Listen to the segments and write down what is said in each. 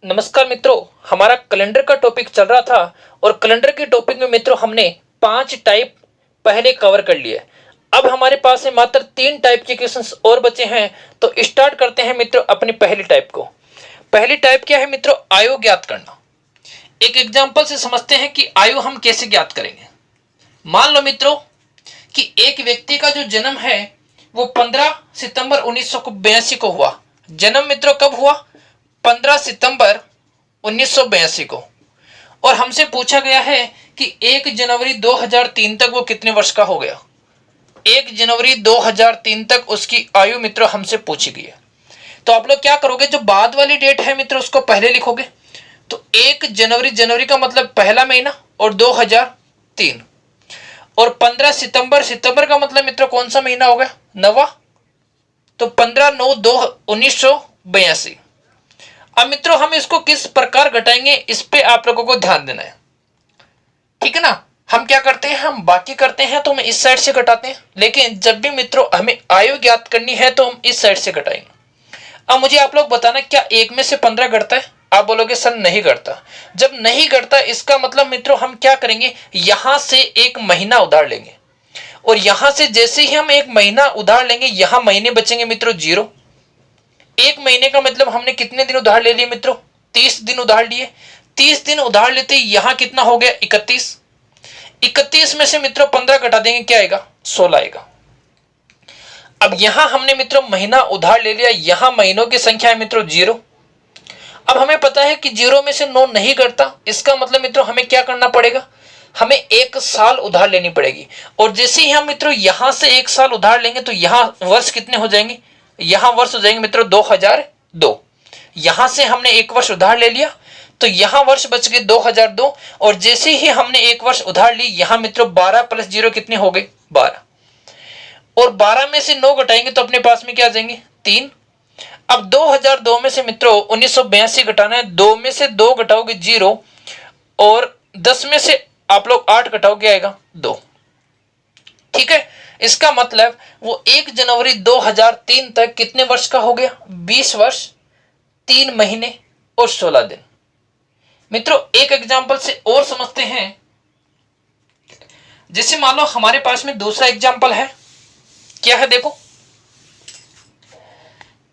नमस्कार मित्रों, हमारा कैलेंडर का टॉपिक चल रहा था और कैलेंडर के टॉपिक में मित्रों हमने 5 टाइप पहले कवर कर लिए। अब हमारे पास है मात्र 3 टाइप के क्वेश्चंस और बचे हैं। तो स्टार्ट करते हैं मित्रों अपनी पहली टाइप को। पहली टाइप क्या है मित्रों? आयु ज्ञात करना। एक एग्जाम्पल से समझते हैं कि आयु हम कैसे ज्ञात करेंगे। मान लो मित्रों कि एक व्यक्ति का जो जन्म है वो 15 सितंबर 1982 को हुआ। जन्म मित्रों कब हुआ? 15 सितंबर 1982 को। और हमसे पूछा गया है कि 1 जनवरी 2003 तक वो कितने वर्ष का हो गया। 1 जनवरी 2003 तक उसकी आयु मित्रों हमसे पूछी गई है। तो आप लोग क्या करोगे, जो बाद वाली डेट है मित्रों उसको पहले लिखोगे। तो 1 जनवरी, जनवरी का मतलब पहला महीना और 2003, और 15 सितंबर, सितंबर का मतलब मित्रों कौन सा महीना हो गया? नवा। तो 15/9/1982। अब मित्रों हम इसको किस प्रकार घटाएंगे इस पे आप लोगों को ध्यान देना है, ठीक है ना। हम क्या करते हैं, हम बाकी करते हैं तो हम इस साइड से घटाते हैं, लेकिन जब भी मित्रों हमें आयु ज्ञात करनी है तो हम इस साइड से घटाएंगे। अब मुझे आप लोग बताना, क्या 1 में से 15 घटता है? आप बोलोगे सर नहीं घटता। जब नहीं घटता इसका मतलब मित्रों हम क्या करेंगे, यहां से एक महीना उधार लेंगे, और यहां से जैसे ही हम एक महीना उधार लेंगे यहां महीने बचेंगे मित्रों 0। एक महीने का मतलब हमने कितने दिन उधार ले लिए मित्रों? 30 दिन उधार लिए। 30 दिन उधार लेते यहां कितना हो गया? 31। 31 में से मित्रों 15 घटा देंगे, क्या आएगा? 16 आएगा। अब यहां हमने मित्रों महीना उधार ले लिया, यहां महीनों की संख्या है मित्रों 0। अब हमें पता है कि 0 में से 9 नहीं घटता, इसका मतलब मित्रों हमें क्या करना पड़ेगा, हमें 1 साल उधार लेनी पड़ेगी। और जैसे ही हम मित्रों यहां से 1 साल उधार लेंगे तो यहां वर्ष कितने हो जाएंगे? यहां वर्ष हो जाएंगे मित्रों 2002। यहां से हमने 1 वर्ष उधार ले लिया तो यहां वर्ष बच गए 2002, और जैसे ही हमने 1 वर्ष उधार ली यहां मित्रों 12 + 0 कितने हो गए? 12। और 12 में से 9 घटाएंगे तो अपने पास में क्या आ जाएंगे? 3। अब 2002 में से मित्रों 1982 घटाना है। 2 में से 2 घटाओगे 0, और 10 में से आप लोग 8 घटाओगे आएगा 2। ठीक है, इसका मतलब वो 1 जनवरी 2003 तक कितने वर्ष का हो गया? 20 वर्ष 3 महीने और 16 दिन। मित्रों एक एग्जाम्पल से और समझते हैं। जैसे मान लो हमारे पास में दूसरा एग्जाम्पल है, क्या है देखो,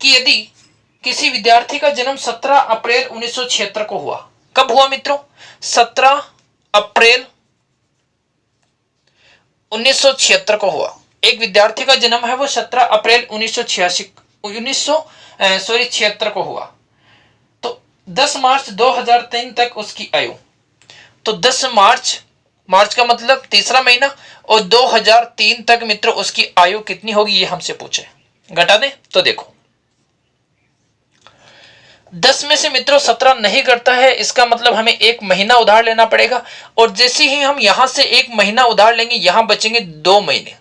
कि यदि किसी विद्यार्थी का जन्म 17 अप्रैल 1976 को हुआ। कब हुआ मित्रों? 17 अप्रैल 1976 को हुआ। एक विद्यार्थी का जन्म है वो 17 अप्रैल 1976 को हुआ। तो 10 मार्च 2003 तक उसकी आयु। तो 10 मार्च, मार्च का मतलब तीसरा महीना, और 2003 तक मित्रों उसकी आयु कितनी होगी ये हमसे पूछे। घटा दें तो देखो 10 में से मित्रों 17 नहीं करता है, इसका मतलब हमें 1 महीना उधार लेना पड़ेगा, और जैसे ही हम यहां से 1 महीना उधार लेंगे यहां बचेंगे 2 महीने,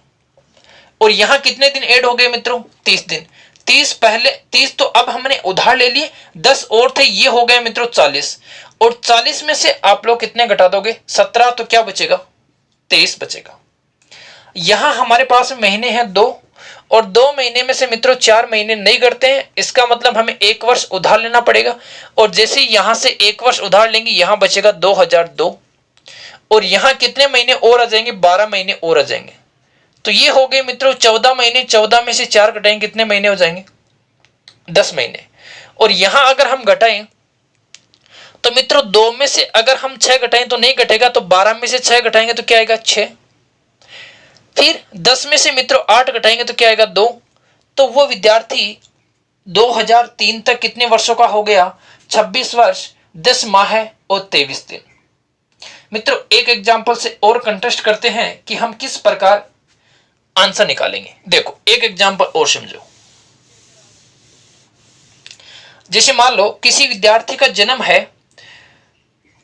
और यहां कितने दिन ऐड हो गए मित्रों? 30 दिन। 30 पहले 30 तो अब हमने उधार ले लिए, 10 और थे, ये हो गए मित्रों 40, और 40 में से आप लोग कितने घटा दोगे? 17, तो क्या बचेगा? 23 बचेगा। यहां हमारे पास महीने हैं 2, और 2 महीने में से मित्रों 4 महीने नहीं घटते हैं, इसका मतलब हमें 1 वर्ष उधार लेना पड़ेगा, और जैसे यहां से 1 वर्ष उधार लेंगे यहां बचेगा 2002, और यहां कितने महीने और आ जाएंगे? 12 महीने और आ जाएंगे। तो ये हो गए मित्रों 14 महीने। 14 में से 4 घटाएंगे कितने महीने हो जाएंगे? 10 महीने। और यहां अगर हम घटाएं तो मित्रों 2 में से अगर हम 6 घटाएं तो नहीं घटेगा, तो 12 में से 6 घटाएंगे तो क्या आएगा? 6। फिर 10 में से मित्रों 8 घटाएंगे तो क्या आएगा? 2। तो वो विद्यार्थी 2003 तक कितने वर्षों का हो गया? 26 वर्ष 10 माह और 23 दिन। मित्रों एक एग्जाम्पल से और कंटेस्ट करते हैं कि हम किस प्रकार आंसर निकालेंगे। देखो एक एग्जाम्पल और समझो। जैसे मान लो किसी विद्यार्थी का जन्म है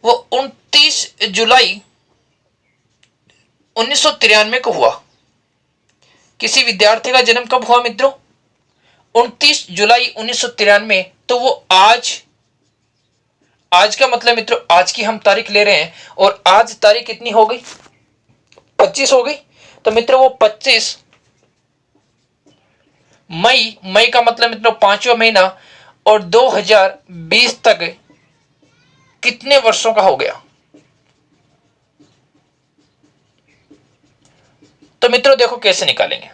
वो 29 जुलाई 1993 को हुआ। किसी विद्यार्थी का जन्म कब हुआ मित्रों? 29 जुलाई 1993। तो वो आज का मतलब मित्रों आज की हम तारीख ले रहे हैं, और आज तारीख कितनी हो गई? 25 हो गई। तो मित्रों वो 25 मई का मतलब मित्रों 5वां महीना, और 2020 तक कितने वर्षों का हो गया। तो मित्रों देखो कैसे निकालेंगे।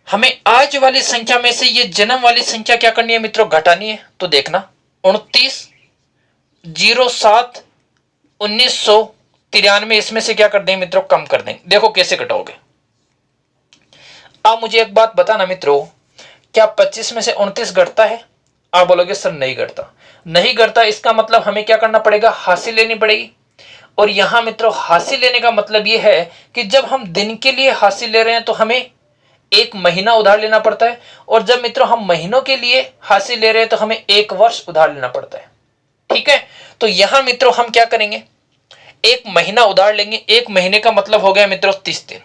हमें आज वाली संख्या में से ये जन्म वाली संख्या क्या करनी है मित्रों, घटानी है। तो देखना 29/07/1993 इसमें से क्या कर देंगे मित्रों, कम कर देंगे। देखो कैसे घटाओगे। आप मुझे एक बात बताना मित्रों, क्या 25 में से 29 घटता है? आप बोलोगे सर नहीं घटता। नहीं घटता, इसका मतलब हमें क्या करना पड़ेगा, हासिल लेनी पड़ेगी। और यहां मित्रों हासिल लेने का मतलब यह है कि जब हम दिन के लिए हासिल ले रहे हैं तो हमें एक महीना उधार लेना पड़ता है, और जब मित्रों हम महीनों के लिए हासिल ले रहे हैं तो हमें एक वर्ष उधार लेना पड़ता है। ठीक है, तो यहां मित्रों हम क्या करेंगे, एक महीना उधार लेंगे। एक महीने का मतलब हो गया मित्रों 30 दिन।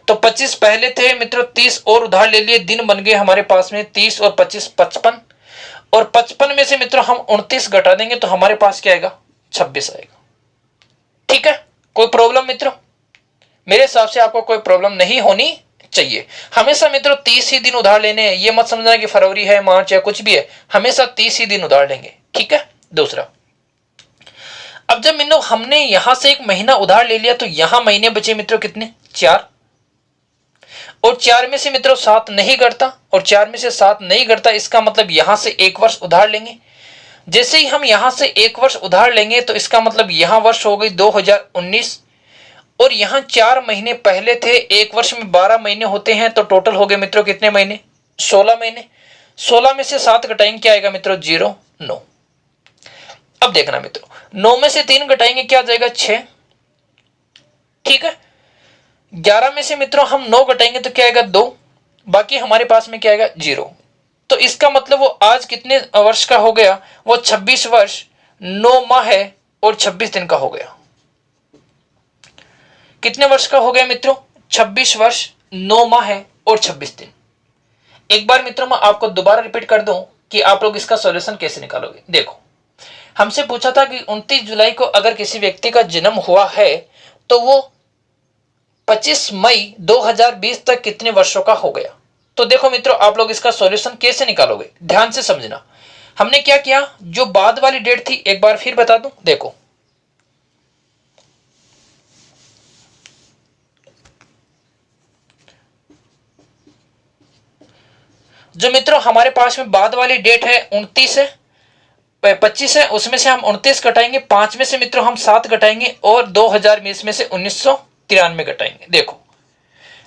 तो 25 पहले थे मित्रों, 30 और उधार ले लिए, दिन बन गए हमारे पास में 30 और 25 55, और 55 में से मित्रों हम 29 घटा देंगे तो हमारे पास क्या आएगा, 26 आएगा। ठीक है, कोई प्रॉब्लम मित्रों? मेरे हिसाब से आपको कोई प्रॉब्लम नहीं होनी चाहिए। हमेशा मित्रों 30 ही दिन उधार लेने हैं, ये मत समझना कि फरवरी है, मार्च है, कुछ भी है, हमेशा 30 ही दिन उधार लेंगे। ठीक है। दूसरा, अब जब मित्रों हमने यहां से एक महीना उधार ले लिया तो यहां महीने बचे मित्रों कितने, 4, और 4 में से मित्रों 7 नहीं घटता, और 4 में से 7 नहीं घटता, इसका मतलब यहां से एक वर्ष उधार लेंगे। जैसे ही हम यहां से एक वर्ष उधार लेंगे तो इसका मतलब यहां वर्ष हो गई 2019, और यहां 4 महीने पहले थे, एक वर्ष में 12 महीने होते हैं, तो टोटल हो गए मित्रों कितने महीने, 16 महीने। 16 में से 7 घटाएंगे, क्या आएगा मित्रों, 0 9। अब देखना मित्रों, 9 में से 3 घटाएंगे, क्या आ जाएगा, 6। ठीक है, 11 में से मित्रों हम 9 घटाएंगे तो क्या आएगा, 2। बाकी हमारे पास में क्या आएगा, 0। तो इसका मतलब वो आज कितने वर्ष का हो गया, वो 26 वर्ष 9 माह है और 26 दिन का हो गया। कितने वर्ष का हो गया मित्रों, 26 वर्ष 9 माह है और 26 दिन। एक बार मित्रों मैं आपको दोबारा रिपीट कर दूं कि आप लोग इसका सॉल्यूशन कैसे निकालोगे। देखो, हमसे पूछा था कि 29 जुलाई को अगर किसी व्यक्ति का जन्म हुआ है तो वो 25 मई 2020 तक कितने वर्षों का हो गया। तो देखो मित्रों, आप लोग इसका सॉल्यूशन कैसे निकालोगे, ध्यान से समझना। हमने क्या किया, जो बाद वाली डेट थी एक बार फिर बता दूं। देखो, जो मित्रों हमारे पास में बाद वाली डेट है 29 है, 25 है, उसमें से हम 29 घटाएंगे, 5 में से मित्रों हम 7 घटाएंगे, और 2020 में से 1993 घटाएंगे। देखो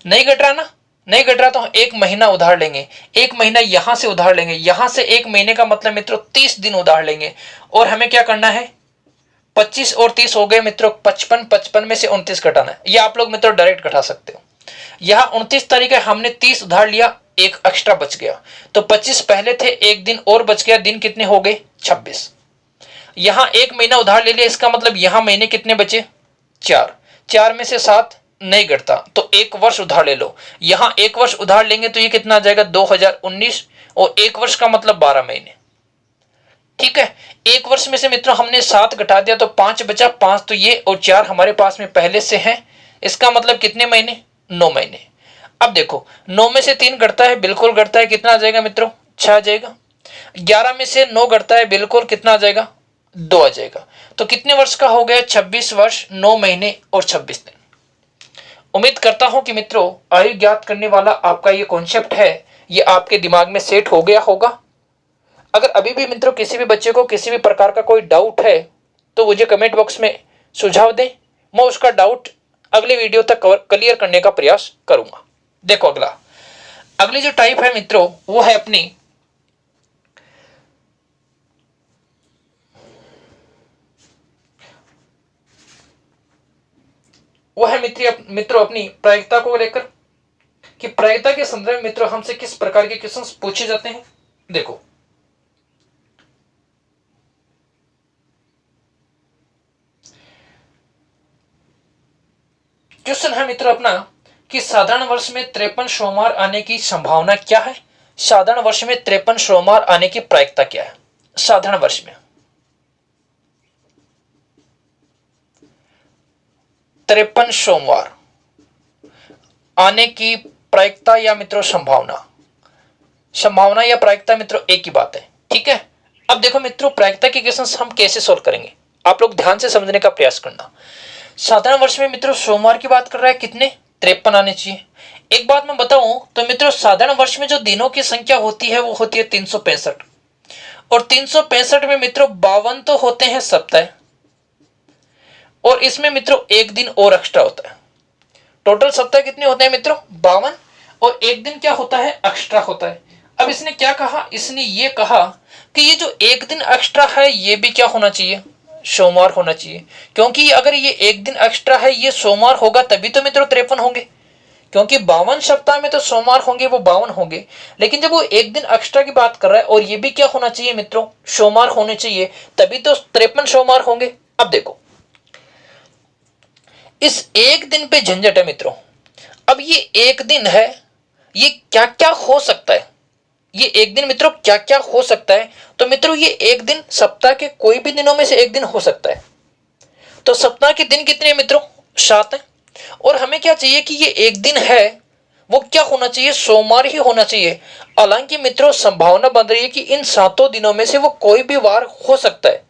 नहीं घट रहा ना, नहीं घट रहा तो हम एक महीना उधार लेंगे। एक महीना यहां से उधार लेंगे, यहां से एक महीने का मतलब मित्रों 30 दिन उधार लेंगे, और हमें क्या करना है, 25 और 30 हो गए मित्रों 55, 55 में से 29 घटाना है। ये आप लोग मित्रों डायरेक्ट घटा सकते हो। यहां 29 तारीख है, हमने 30 उधार लिया, एक एक्स्ट्रा बच गया, तो 25 पहले थे, एक दिन और बच गया, दिन कितने हो गए, 26। यहां एक महीना उधार ले लिया, इसका मतलब यहां महीने कितने बचे, 4। 4 में से 7 नहीं घटता, तो एक वर्ष उधार ले लो। यहां एक वर्ष उधार लेंगे तो ये कितना आ जाएगा, 2019, और एक वर्ष का मतलब 12 महीने। ठीक है, एक वर्ष में से मित्रों हमने 7 घटा दिया तो 5 बचा, 5 तो ये और 4 हमारे पास में पहले से हैं, इसका मतलब कितने महीने, 9 महीने। अब देखो 9 में से 3 घटता है, बिल्कुल घटता है, कितना आ जाएगा मित्रों, 6 आ जाएगा। 11 में से 9 घटता है, बिल्कुल, कितना आ जाएगा, 2 आ जाएगा। तो कितने वर्ष का हो गया, 26 वर्ष 9 महीने और 26 दिन। उम्मीद करता हूं कि मित्रों आयु ज्ञात करने वाला आपका ये कॉन्सेप्ट है, ये आपके दिमाग में सेट हो गया होगा। अगर अभी भी मित्रों किसी भी बच्चे को किसी भी प्रकार का कोई डाउट है तो मुझे कमेंट बॉक्स में सुझाव दें, मैं उसका डाउट अगले वीडियो तक क्लियर करने का प्रयास करूंगा। देखो अगली जो टाइप है मित्रों वो है अपनी मित्रों अपनी प्रायिकता को लेकर, कि प्रायिकता के संदर्भ में मित्रों हमसे किस प्रकार के क्वेश्चन पूछे जाते हैं। देखो क्वेश्चन है मित्रों अपना कि साधारण वर्ष में 53 सोमवार आने की संभावना क्या है। साधारण वर्ष में 53 सोमवार आने की प्रायिकता क्या है। साधारण वर्ष में 53 सोमवार आने की प्रायिकता या मित्रों संभावना, संभावना या प्रायिकता मित्रों एक ही बात है। ठीक है, अब देखो मित्रों, प्रायिकता के क्वेश्चंस हम कैसे सोल्व करेंगे, आप लोग ध्यान से समझने का प्रयास करना। साधारण वर्ष में मित्रों सोमवार की बात कर रहा है, कितने 53 आने चाहिए। एक बात मैं बताऊं तो मित्रों, साधारण वर्ष में जो दिनों की संख्या होती है वो होती है 365, और 365 में मित्रों 52 तो होते हैं सप्ताह, और इसमें मित्रों एक दिन और एक्स्ट्रा होता है। टोटल सप्ताह कितने होते हैं मित्रों 52, और एक दिन क्या होता है एक्स्ट्रा होता है। अब इसने क्या कहा, इसने ये कहा कि ये जो एक दिन एक्स्ट्रा है ये भी क्या होना चाहिए, सोमवार होना चाहिए, क्योंकि अगर ये एक दिन एक्स्ट्रा है ये सोमवार होगा तभी तो मित्रों 53 होंगे, क्योंकि 52 सप्ताह में तो सोमवार होंगे वो 52 होंगे, लेकिन जब वो एक दिन एक्स्ट्रा की बात कर रहा है और ये भी क्या होना चाहिए मित्रों सोमवार होने चाहिए, तभी तो 53 सोमवार होंगे। अब देखो इस एक दिन पे झंझट है मित्रों। अब ये एक दिन है, ये क्या क्या हो सकता है, ये एक दिन मित्रों क्या क्या हो सकता है, तो मित्रों ये एक दिन सप्ताह के कोई भी दिनों में से एक दिन हो सकता है। तो सप्ताह के दिन कितने मित्रों 7 है, और हमें क्या चाहिए कि ये एक दिन है वो क्या होना चाहिए, सोमवार ही होना चाहिए। हालांकि मित्रों संभावना बन रही है कि इन 7 दिनों में से वो कोई भी वार हो सकता है,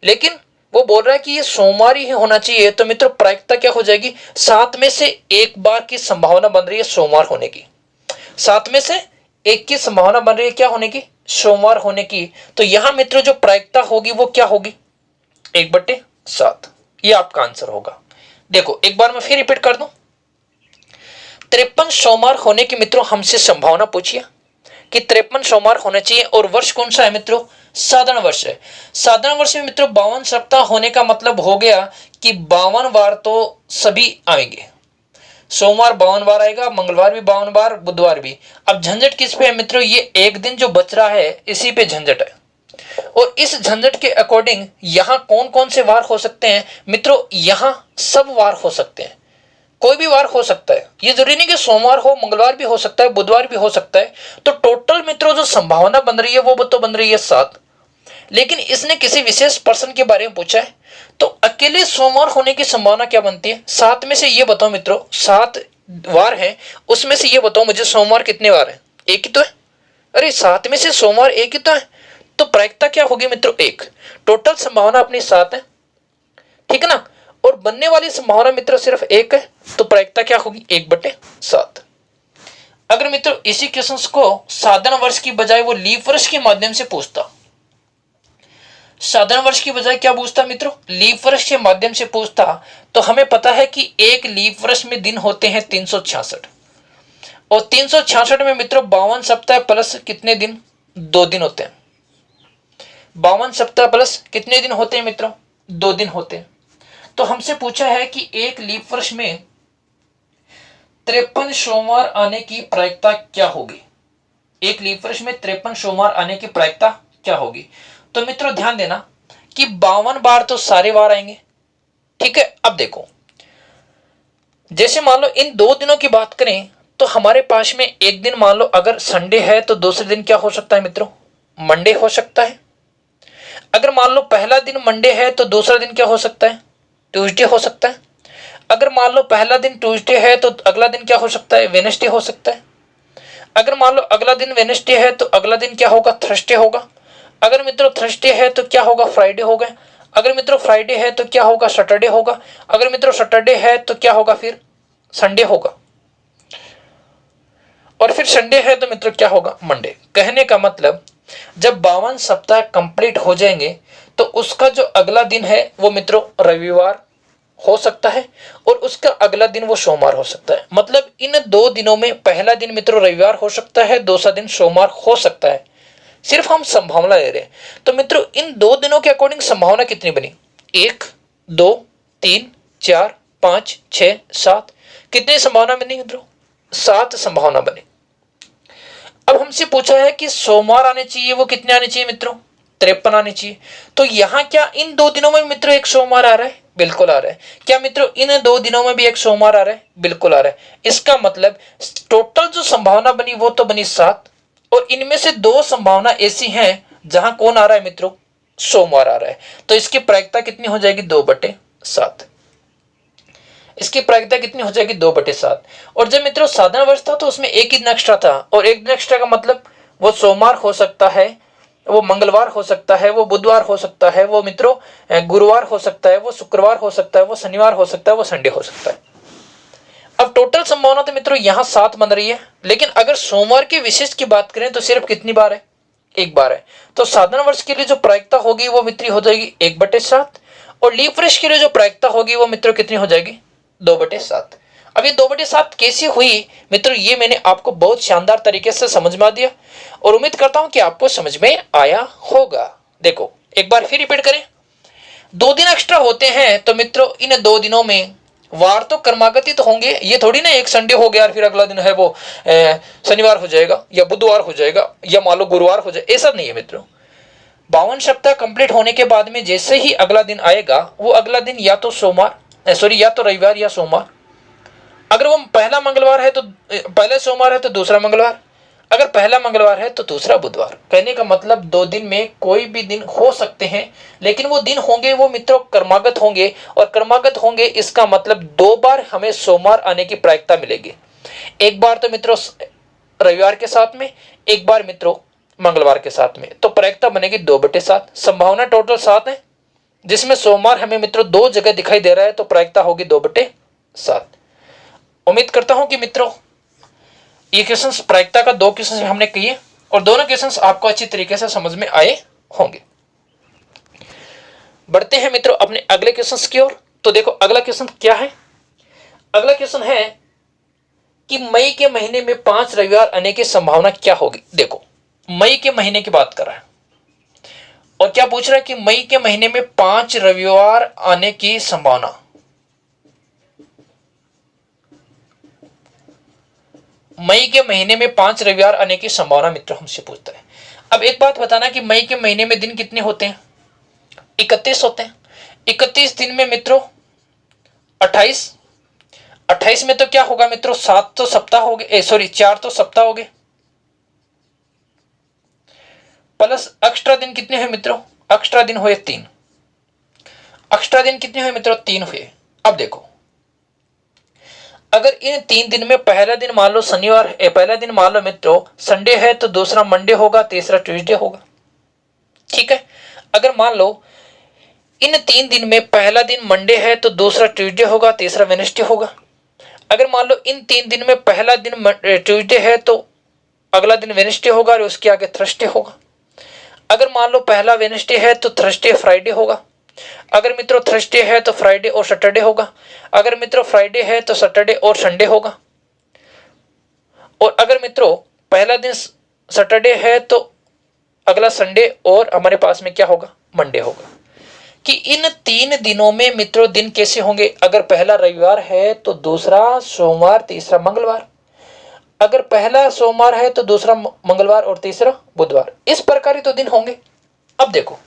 लेकिन वो बोल रहा है कि ये सोमवार ही होना चाहिए। तो मित्रों प्रायिकता क्या हो जाएगी, 7 में से एक बार की संभावना बन रही है सोमवार होने की, 7 में से एक की संभावना बन रही है क्या होने की, सोमवार होने की। तो यहां मित्रों जो प्रायिकता होगी वो क्या होगी 1/7, ये आपका आंसर होगा। देखो एक बार मैं फिर रिपीट कर दूं, 53 सोमवार होने की मित्रों हमसे संभावना पूछिए कि 53 सोमवार होने चाहिए, और वर्ष कौन सा है मित्रों साधारण वर्ष है। साधारण वर्ष में मित्रों 52 सप्ताह होने का मतलब हो गया कि 52 बार तो सभी आएंगे, सोमवार 52 बार आएगा, मंगलवार भी 52 बार, बुधवार भी। अब झंझट किस पे है मित्रों, ये एक दिन जो बच रहा है इसी पे झंझट है, और इस झंझट के अकॉर्डिंग यहां कौन कौन से वार हो सकते हैं मित्रों, यहां सब वार हो सकते हैं, कोई भी वार हो सकता है, ये जरूरी नहीं कि सोमवार हो, मंगलवार भी हो सकता है, बुधवार भी हो सकता है। तो टोटल मित्रों जो संभावना बन रही है वो तो बन रही है 7, लेकिन इसने किसी विशेष पर्सन के बारे में पूछा है, तो अकेले सोमवार होने की संभावना क्या बनती है 7 में से, ये बताओ मित्रों 7 वार हैं उसमें से ये बताओ मुझे सोमवार कितने वार हैं, एक ही तो है। अरे 7 में से सोमवार एक ही तो है, तो प्रायिकता क्या होगी मित्रों 1, टोटल संभावना अपनी 7 है, ठीक है ना, और बनने वाली संभावना मित्रों सिर्फ 1 है, तो प्रायिकता क्या होगी 1/7। अगर मित्रों इसी क्वेश्चन को साधारण वर्ष की बजाय वो लीप वर्ष के माध्यम से पूछता, साधारण वर्ष की बजाय क्या पूछता मित्रों लीप वर्ष के माध्यम से पूछता, तो हमें पता है कि एक लीप वर्ष में दिन होते हैं 366, और 366 में मित्रों 52 सप्ताह प्लस कितने दिन 2 दिन होते हैं, 52 सप्ताह प्लस कितने दिन होते हैं मित्रों 2 दिन होते हैं। तो हमसे पूछा है कि एक लीप वर्ष में 53 सोमवार आने की प्रायिकता क्या होगी, एक लीप वर्ष में 53 सोमवार आने की प्रायिकता क्या होगी। तो मित्रों ध्यान देना कि 52 बार तो सारे वार आएंगे, ठीक है। अब देखो जैसे मान लो इन 2 दिनों की बात करें तो हमारे पास में एक दिन मान लो अगर संडे है तो दूसरे दिन क्या हो सकता है मित्रों मंडे हो सकता है। अगर मान लो पहला दिन मंडे है तो दूसरा दिन क्या हो सकता है ट्यूसडे हो सकता है। अगर मान लो पहला दिन ट्यूसडे है तो अगला दिन क्या हो सकता है वेडनेसडे हो सकता है। अगर मान लो अगला दिन वेडनेसडे है तो अगला दिन क्या होगा थर्सडे होगा। अगर मित्रों थर्सडे है तो क्या होगा फ्राइडे होगा। अगर मित्रों फ्राइडे है तो क्या होगा सैटरडे होगा। अगर मित्रों सैटरडे है तो क्या होगा फिर संडे होगा, और फिर संडे है तो मित्रों क्या होगा मंडे। कहने का मतलब जब 52 सप्ताह कंप्लीट हो जाएंगे तो उसका जो अगला दिन है वो मित्रों रविवार हो सकता है और उसका अगला दिन वो सोमवार हो सकता है। मतलब इन 2 दिनों में पहला दिन मित्रों रविवार हो सकता है, दूसरा दिन सोमवार हो सकता है। सिर्फ हम संभावना ले रहे हैं। तो मित्रों इन 2 दिनों के अकॉर्डिंग संभावना कितनी बनी 1 2 3 4 5 6 7 कितनी संभावना बनी मित्रों 7 संभावना बनी। अब हमसे पूछा है कि सोमवार आने चाहिए, वो कितने आने चाहिए मित्रों 53 आने चाहिए। तो यहां क्या इन 2 दिनों में मित्रों एक सोमवार आ रहा है, बिल्कुल आ रहा है। क्या मित्रों इन 2 दिनों में भी एक सोमवार आ रहा है, बिल्कुल आ रहा है। इसका मतलब टोटल जो संभावना बनी वो तो बनी 7 और इनमें से 2 संभावना ऐसी हैं जहां कौन आ रहा है मित्रों सोमवार आ रहा है। तो इसकी प्रायिकता कितनी हो जाएगी 2/7। इसकी प्रायिकता कितनी हो जाएगी 2/7। और जब मित्रों साधारण वर्ष था तो उसमें एक ही दिन एक्स्ट्रा था और एक दिन एक्स्ट्रा का मतलब वो सोमवार हो सकता है वो मंगलवार हो सकता है, वो बुधवार हो सकता है, वो मित्रों गुरुवार हो सकता है, वो शुक्रवार हो सकता है, वो शनिवार हो सकता है, वो संडे हो सकता है। अब टोटल संभावना तो मित्रों यहां 7 बन रही है, लेकिन अगर सोमवार के विशिष्ट की बात करें तो सिर्फ कितनी बार है, एक बार है। तो साधारण वर्ष के लिए जो प्रायिकता होगी वो मित्रों हो जाएगी 1/7, और लीप वर्ष के लिए जो प्रायिकता होगी वो मित्रों कितनी हो जाएगी, 2/7। अब ये 2/7 कैसी हुई मित्रों, ये मैंने आपको बहुत शानदार तरीके से समझा दिया, और उम्मीद करता हूं कि आपको समझ में आया होगा। देखो एक बार फिर रिपीट करें, 2 दिन एक्स्ट्रा होते हैं तो मित्रों इन 2 दिनों में वार तो क्रमागत तो होंगे, ये थोड़ी ना एक संडे हो गया और फिर अगला दिन है वो शनिवार हो जाएगा या बुधवार हो जाएगा या मान लो गुरुवार हो जाए, ऐसा नहीं है मित्रों। 52 सप्ताह कंप्लीट होने के बाद में जैसे ही अगला दिन आएगा, वो अगला दिन या तो या तो रविवार या सोमवार। अगर वो पहला मंगलवार है तो पहले सोमवार है तो दूसरा मंगलवार, अगर पहला मंगलवार है तो दूसरा बुधवार। कहने का मतलब 2 दिन में कोई भी दिन हो सकते हैं, लेकिन वो दिन होंगे वो मित्रों क्रमागत होंगे, और क्रमागत होंगे इसका मतलब 2 बार हमें सोमवार आने की प्रायिकता मिलेगी। एक बार तो मित्रों रविवार के साथ में, एक बार मित्रों मंगलवार के साथ में, तो प्रायिकता बनेगी 2/7। संभावना टोटल 7 है, जिसमें सोमवार हमें मित्रों 2 जगह दिखाई दे रहा है, तो प्रायिकता होगी 2/7। उम्मीद करता हूं कि मित्रों ये क्वेश्चंस प्रायिकता का 2 क्वेश्चन हमने किए, और दोनों क्वेश्चंस आपको अच्छी तरीके से समझ में आए होंगे। बढ़ते हैं मित्रों अपने अगले क्वेश्चंस की ओर। तो देखो अगला क्वेश्चन क्या है, अगला क्वेश्चन है कि मई के महीने में 5 रविवार आने की संभावना क्या होगी। देखो मई के महीने की बात कर रहा है, और क्या पूछ रहा है कि मई के महीने में 5 रविवार आने की संभावना। मई के महीने में 5 रविवार आने की संभावना मित्रों हमसे पूछता है। अब एक बात बताना कि मई के महीने में दिन कितने होते हैं, 31 होते हैं। 31 दिन में मित्रों 28 में तो क्या होगा मित्रों, 7 तो सप्ताह हो गए, 4 तो सप्ताह हो गए, प्लस एक्स्ट्रा दिन कितने हुए मित्रों, एक्स्ट्रा दिन हुए 3। एक्स्ट्रा दिन कितने हुए मित्रों, 3 हुए। अब देखो अगर इन 3 दिन में पहला दिन मान लो शनिवार, पहला दिन मान लो मित्रों संडे है, तो दूसरा मंडे होगा, तीसरा ट्यूसडे होगा। ठीक है, अगर मान लो इन 3 दिन में पहला दिन मंडे है तो दूसरा ट्यूसडे होगा, तीसरा वेडनेसडे होगा। अगर मान लो इन 3 दिन में पहला दिन ट्यूसडे है तो अगला दिन वेडनेसडे होगा, और उसके आगे थर्सडे होगा। अगर मान लो पहला वेडनेसडे है तो थर्सडे फ्राइडे होगा। अगर मित्रों थर्सडे है तो फ्राइडे और सैटरडे होगा। अगर मित्रों फ्राइडे है तो सैटरडे और संडे होगा। और अगर मित्रों पहला दिन सैटरडे है तो अगला संडे और हमारे पास में क्या होगा, मंडे होगा। कि इन 3 दिनों में मित्रों दिन कैसे होंगे, अगर पहला रविवार है तो दूसरा सोमवार, तीसरा मंगलवार। अगर पहला सोमवार है तो दूसरा मंगलवार और तीसरा बुधवार। इस प्रकार ही तो दिन होंगे। अब देखो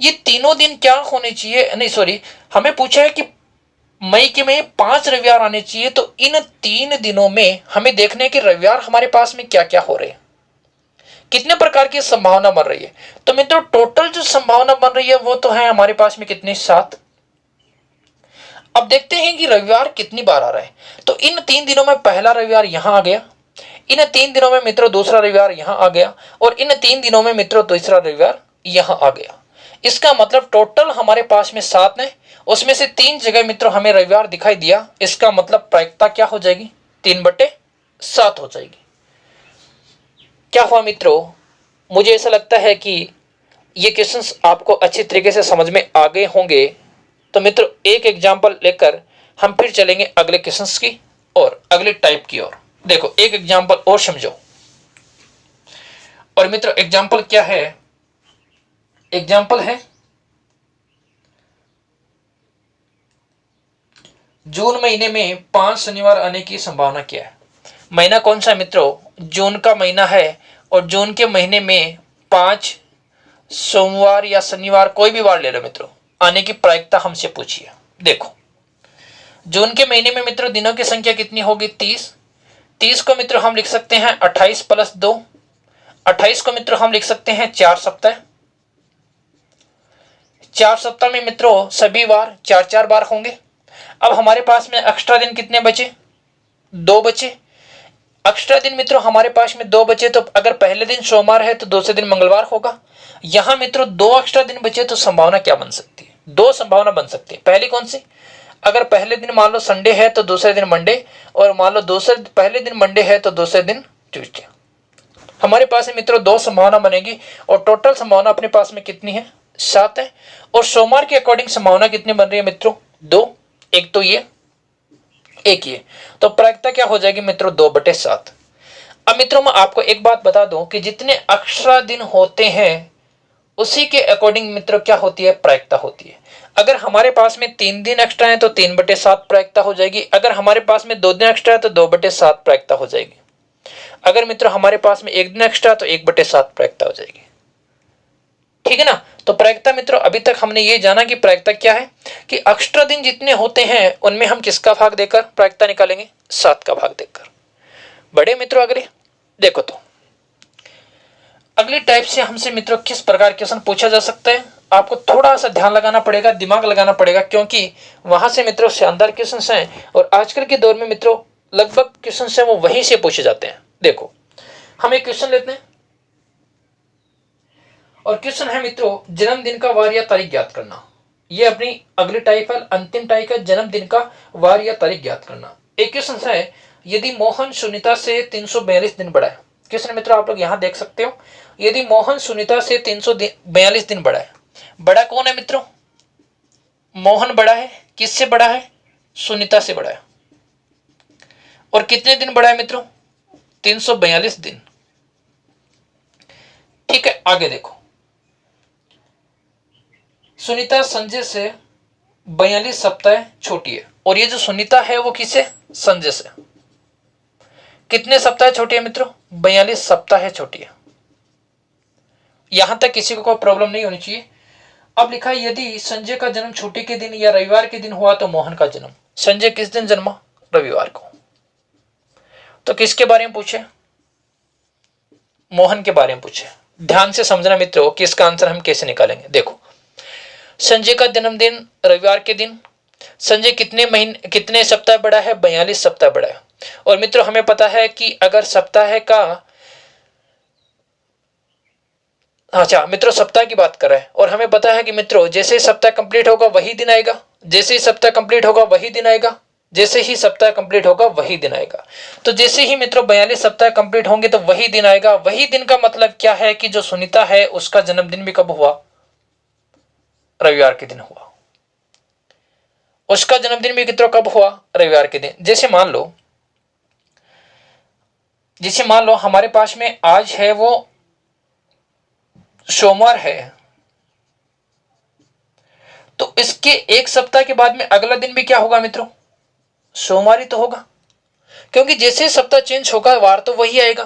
ये तीनों दिन क्या होने चाहिए, नहीं सॉरी, हमें पूछा है कि मई के में 5 रविवार आने चाहिए, तो इन 3 दिनों में हमें देखने के रविवार हमारे पास में क्या क्या हो रहे हैं, कितने प्रकार की संभावना बन रही है। तो मित्रों टोटल जो संभावना बन रही है वो तो है हमारे पास में कितनी, 7। अब देखते हैं कि रविवार कितनी बार आ रहा है। तो इन 3 दिनों में पहला रविवार यहां आ गया, इन 3 दिनों में मित्रों दूसरा रविवार यहां आ गया, और इन 3 दिनों में मित्रों तीसरा रविवार यहां आ गया। इसका मतलब टोटल हमारे पास में 7 है, उसमें से 3 जगह मित्रों हमें रविवार दिखाई दिया। इसका मतलब प्रायिकता क्या हो जाएगी, 3/7 हो जाएगी। क्या हुआ मित्रों, मुझे ऐसा लगता है कि ये क्वेश्चंस आपको अच्छी तरीके से समझ में आ गए होंगे। तो मित्रों एक एग्जांपल लेकर हम फिर चलेंगे अगले क्वेश्चंस की और अगले टाइप की ओर। देखो एक एग्जांपल और समझो। और मित्रों एग्जांपल क्या है, एग्जांपल है जून महीने में 5 शनिवार आने की संभावना क्या है। महीना कौन सा मित्रों, जून का महीना है, और जून के महीने में 5 सोमवार या शनिवार कोई भी वार ले लो मित्रों, आने की प्रायिकता हमसे पूछिए। देखो जून के महीने में मित्रों दिनों की संख्या कितनी होगी, 30 को मित्रों हम लिख सकते हैं 28 + 2। 28 को मित्रों हम लिख सकते हैं 4 सप्ताह। 4 सप्ताह में मित्रों सभी बार 4 बार होंगे। अब हमारे पास में एक्स्ट्रा दिन कितने बचे, 2 बचे। एक्स्ट्रा दिन मित्रों हमारे पास में दो बचे, तो अगर पहले दिन सोमवार है तो दूसरे दिन मंगलवार होगा। यहां मित्रों दो एक्स्ट्रा दिन बचे, तो संभावना क्या बन सकती है? दो संभावना बन सकती है। पहली कौन सी? अगर पहले दिन मान लो संडे है तो दूसरे दिन मंडे, और मान लो दूसरे पहले दिन मंडे है तो दूसरे दिन ट्यूसडे। हमारे पास में मित्रों दो संभावना बनेगी, और टोटल संभावना अपने पास में कितनी है? 7 है। और सोमवार के अकॉर्डिंग संभावना कितनी बन रही है मित्रों? 2। एक तो ये, एक ये, तो प्रायिकता क्या हो जाएगी मित्रों? 2/7। अब मित्रों मैं आपको एक बात बता दूं कि जितने एक्स्ट्रा दिन होते हैं उसी के अकॉर्डिंग मित्रों क्या होती है? प्रायिकता होती है। अगर हमारे पास में 3 दिन एक्स्ट्रा है तो 3/7 प्रायिकता हो जाएगी। अगर हमारे पास में 2 दिन एक्स्ट्रा है तो 2/7 प्रायिकता हो जाएगी। अगर मित्रों हमारे पास में 1 दिन एक्स्ट्रा तो 1/7 प्रायिकता हो जाएगी। ठीक है ना? तो प्रायिकता मित्रों अभी तक हमने ये जाना कि प्रायिकता क्या है, कि एक्स्ट्रा दिन जितने होते हैं उनमें हम किसका भाग देकर प्रायिकता निकालेंगे? 7 का भाग देकर। बड़े मित्रों अगले देखो, तो अगली टाइप से हमसे मित्रों किस प्रकार क्वेश्चन पूछा जा सकता है? आपको थोड़ा सा ध्यान लगाना पड़ेगा, दिमाग लगाना पड़ेगा, क्योंकि वहां से मित्रों शानदार क्वेश्चन हैं, और आजकल के दौर में मित्रों लगभग क्वेश्चन है वो वहीं से पूछे जाते हैं। देखो हम एक क्वेश्चन लेते हैं, और क्वेश्चन है मित्रों जन्मदिन का वार या तारीख ज्ञात करना। ये अपनी अगली टाइप है, अंतिम टाइप है, जन्मदिन का वार या तारीख ज्ञात करना। एक क्वेश्चन है, यदि मोहन सुनीता से 342 दिन बड़ा है। क्वेश्चन मित्रों आप लोग यहां देख सकते हो, यदि मोहन सुनीता से 342 दिन बड़ा है। बड़ा कौन है मित्रों? मोहन बड़ा है। किससे बड़ा है? सुनीता से बड़ा है। और कितने दिन बड़ा है मित्रों? 342 दिन। ठीक है, आगे देखो, सुनीता संजय से 42 सप्ताह छोटी है, और ये जो सुनीता है वो किसे? संजय से। कितने सप्ताह छोटी है मित्रों? 42 सप्ताह छोटी है। यहां तक किसी को कोई प्रॉब्लम नहीं होनी चाहिए। अब लिखा है, यदि संजय का जन्म छुट्टी के दिन या रविवार के दिन हुआ तो मोहन का जन्म। संजय किस दिन जन्मा? रविवार को। तो किसके बारे में पूछे? मोहन के बारे में पूछे। ध्यान से समझना मित्रों कि इसका आंसर हम कैसे निकालेंगे। देखो, संजय का जन्मदिन रविवार के दिन। संजय कितने सप्ताह बड़ा है? 42 सप्ताह बड़ा है। और मित्रों हमें पता है कि अगर सप्ताह का, अच्छा मित्रों सप्ताह की बात कर रहे हैं, और हमें पता है कि मित्रों जैसे ही सप्ताह कंप्लीट होगा वही दिन आएगा, जैसे ही सप्ताह कंप्लीट होगा वही दिन आएगा, जैसे ही सप्ताह कंप्लीट होगा वही दिन आएगा। तो जैसे ही मित्रों 42 सप्ताह कंप्लीट होंगे तो वही दिन आएगा। वही दिन का मतलब क्या है कि जो सुनीता है उसका जन्मदिन भी कब हुआ? रविवार के दिन हुआ। उसका जन्मदिन भी मित्रों कब हुआ? रविवार के दिन। जैसे मान लो हमारे पास में आज है वो सोमवार है, तो इसके एक सप्ताह के बाद में अगला दिन भी क्या होगा मित्रों? सोमवार ही तो होगा, क्योंकि जैसे सप्ताह चेंज होगा वार तो वही आएगा।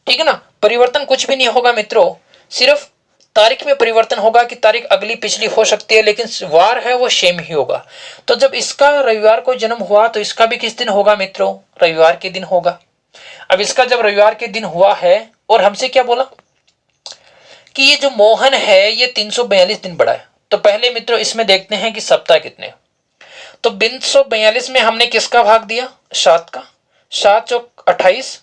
ठीक है ना? परिवर्तन कुछ भी नहीं होगा मित्रों, सिर्फ तारीख में परिवर्तन होगा कि तारीख अगली पिछली हो सकती है, लेकिन वार है वो सेम ही होगा। तो जब इसका रविवार को जन्म हुआ तो इसका भी किस दिन होगा मित्रों? रविवार के दिन होगा। अब इसका जब रविवार के दिन हुआ है, और हमसे क्या बोला कि ये जो मोहन है ये 342 दिन बड़ा है, तो पहले मित्रों इसमें देखते हैं कि सप्ताह कितने। तो 342 में हमने किसका भाग दिया? 7 का। 7 चौक 28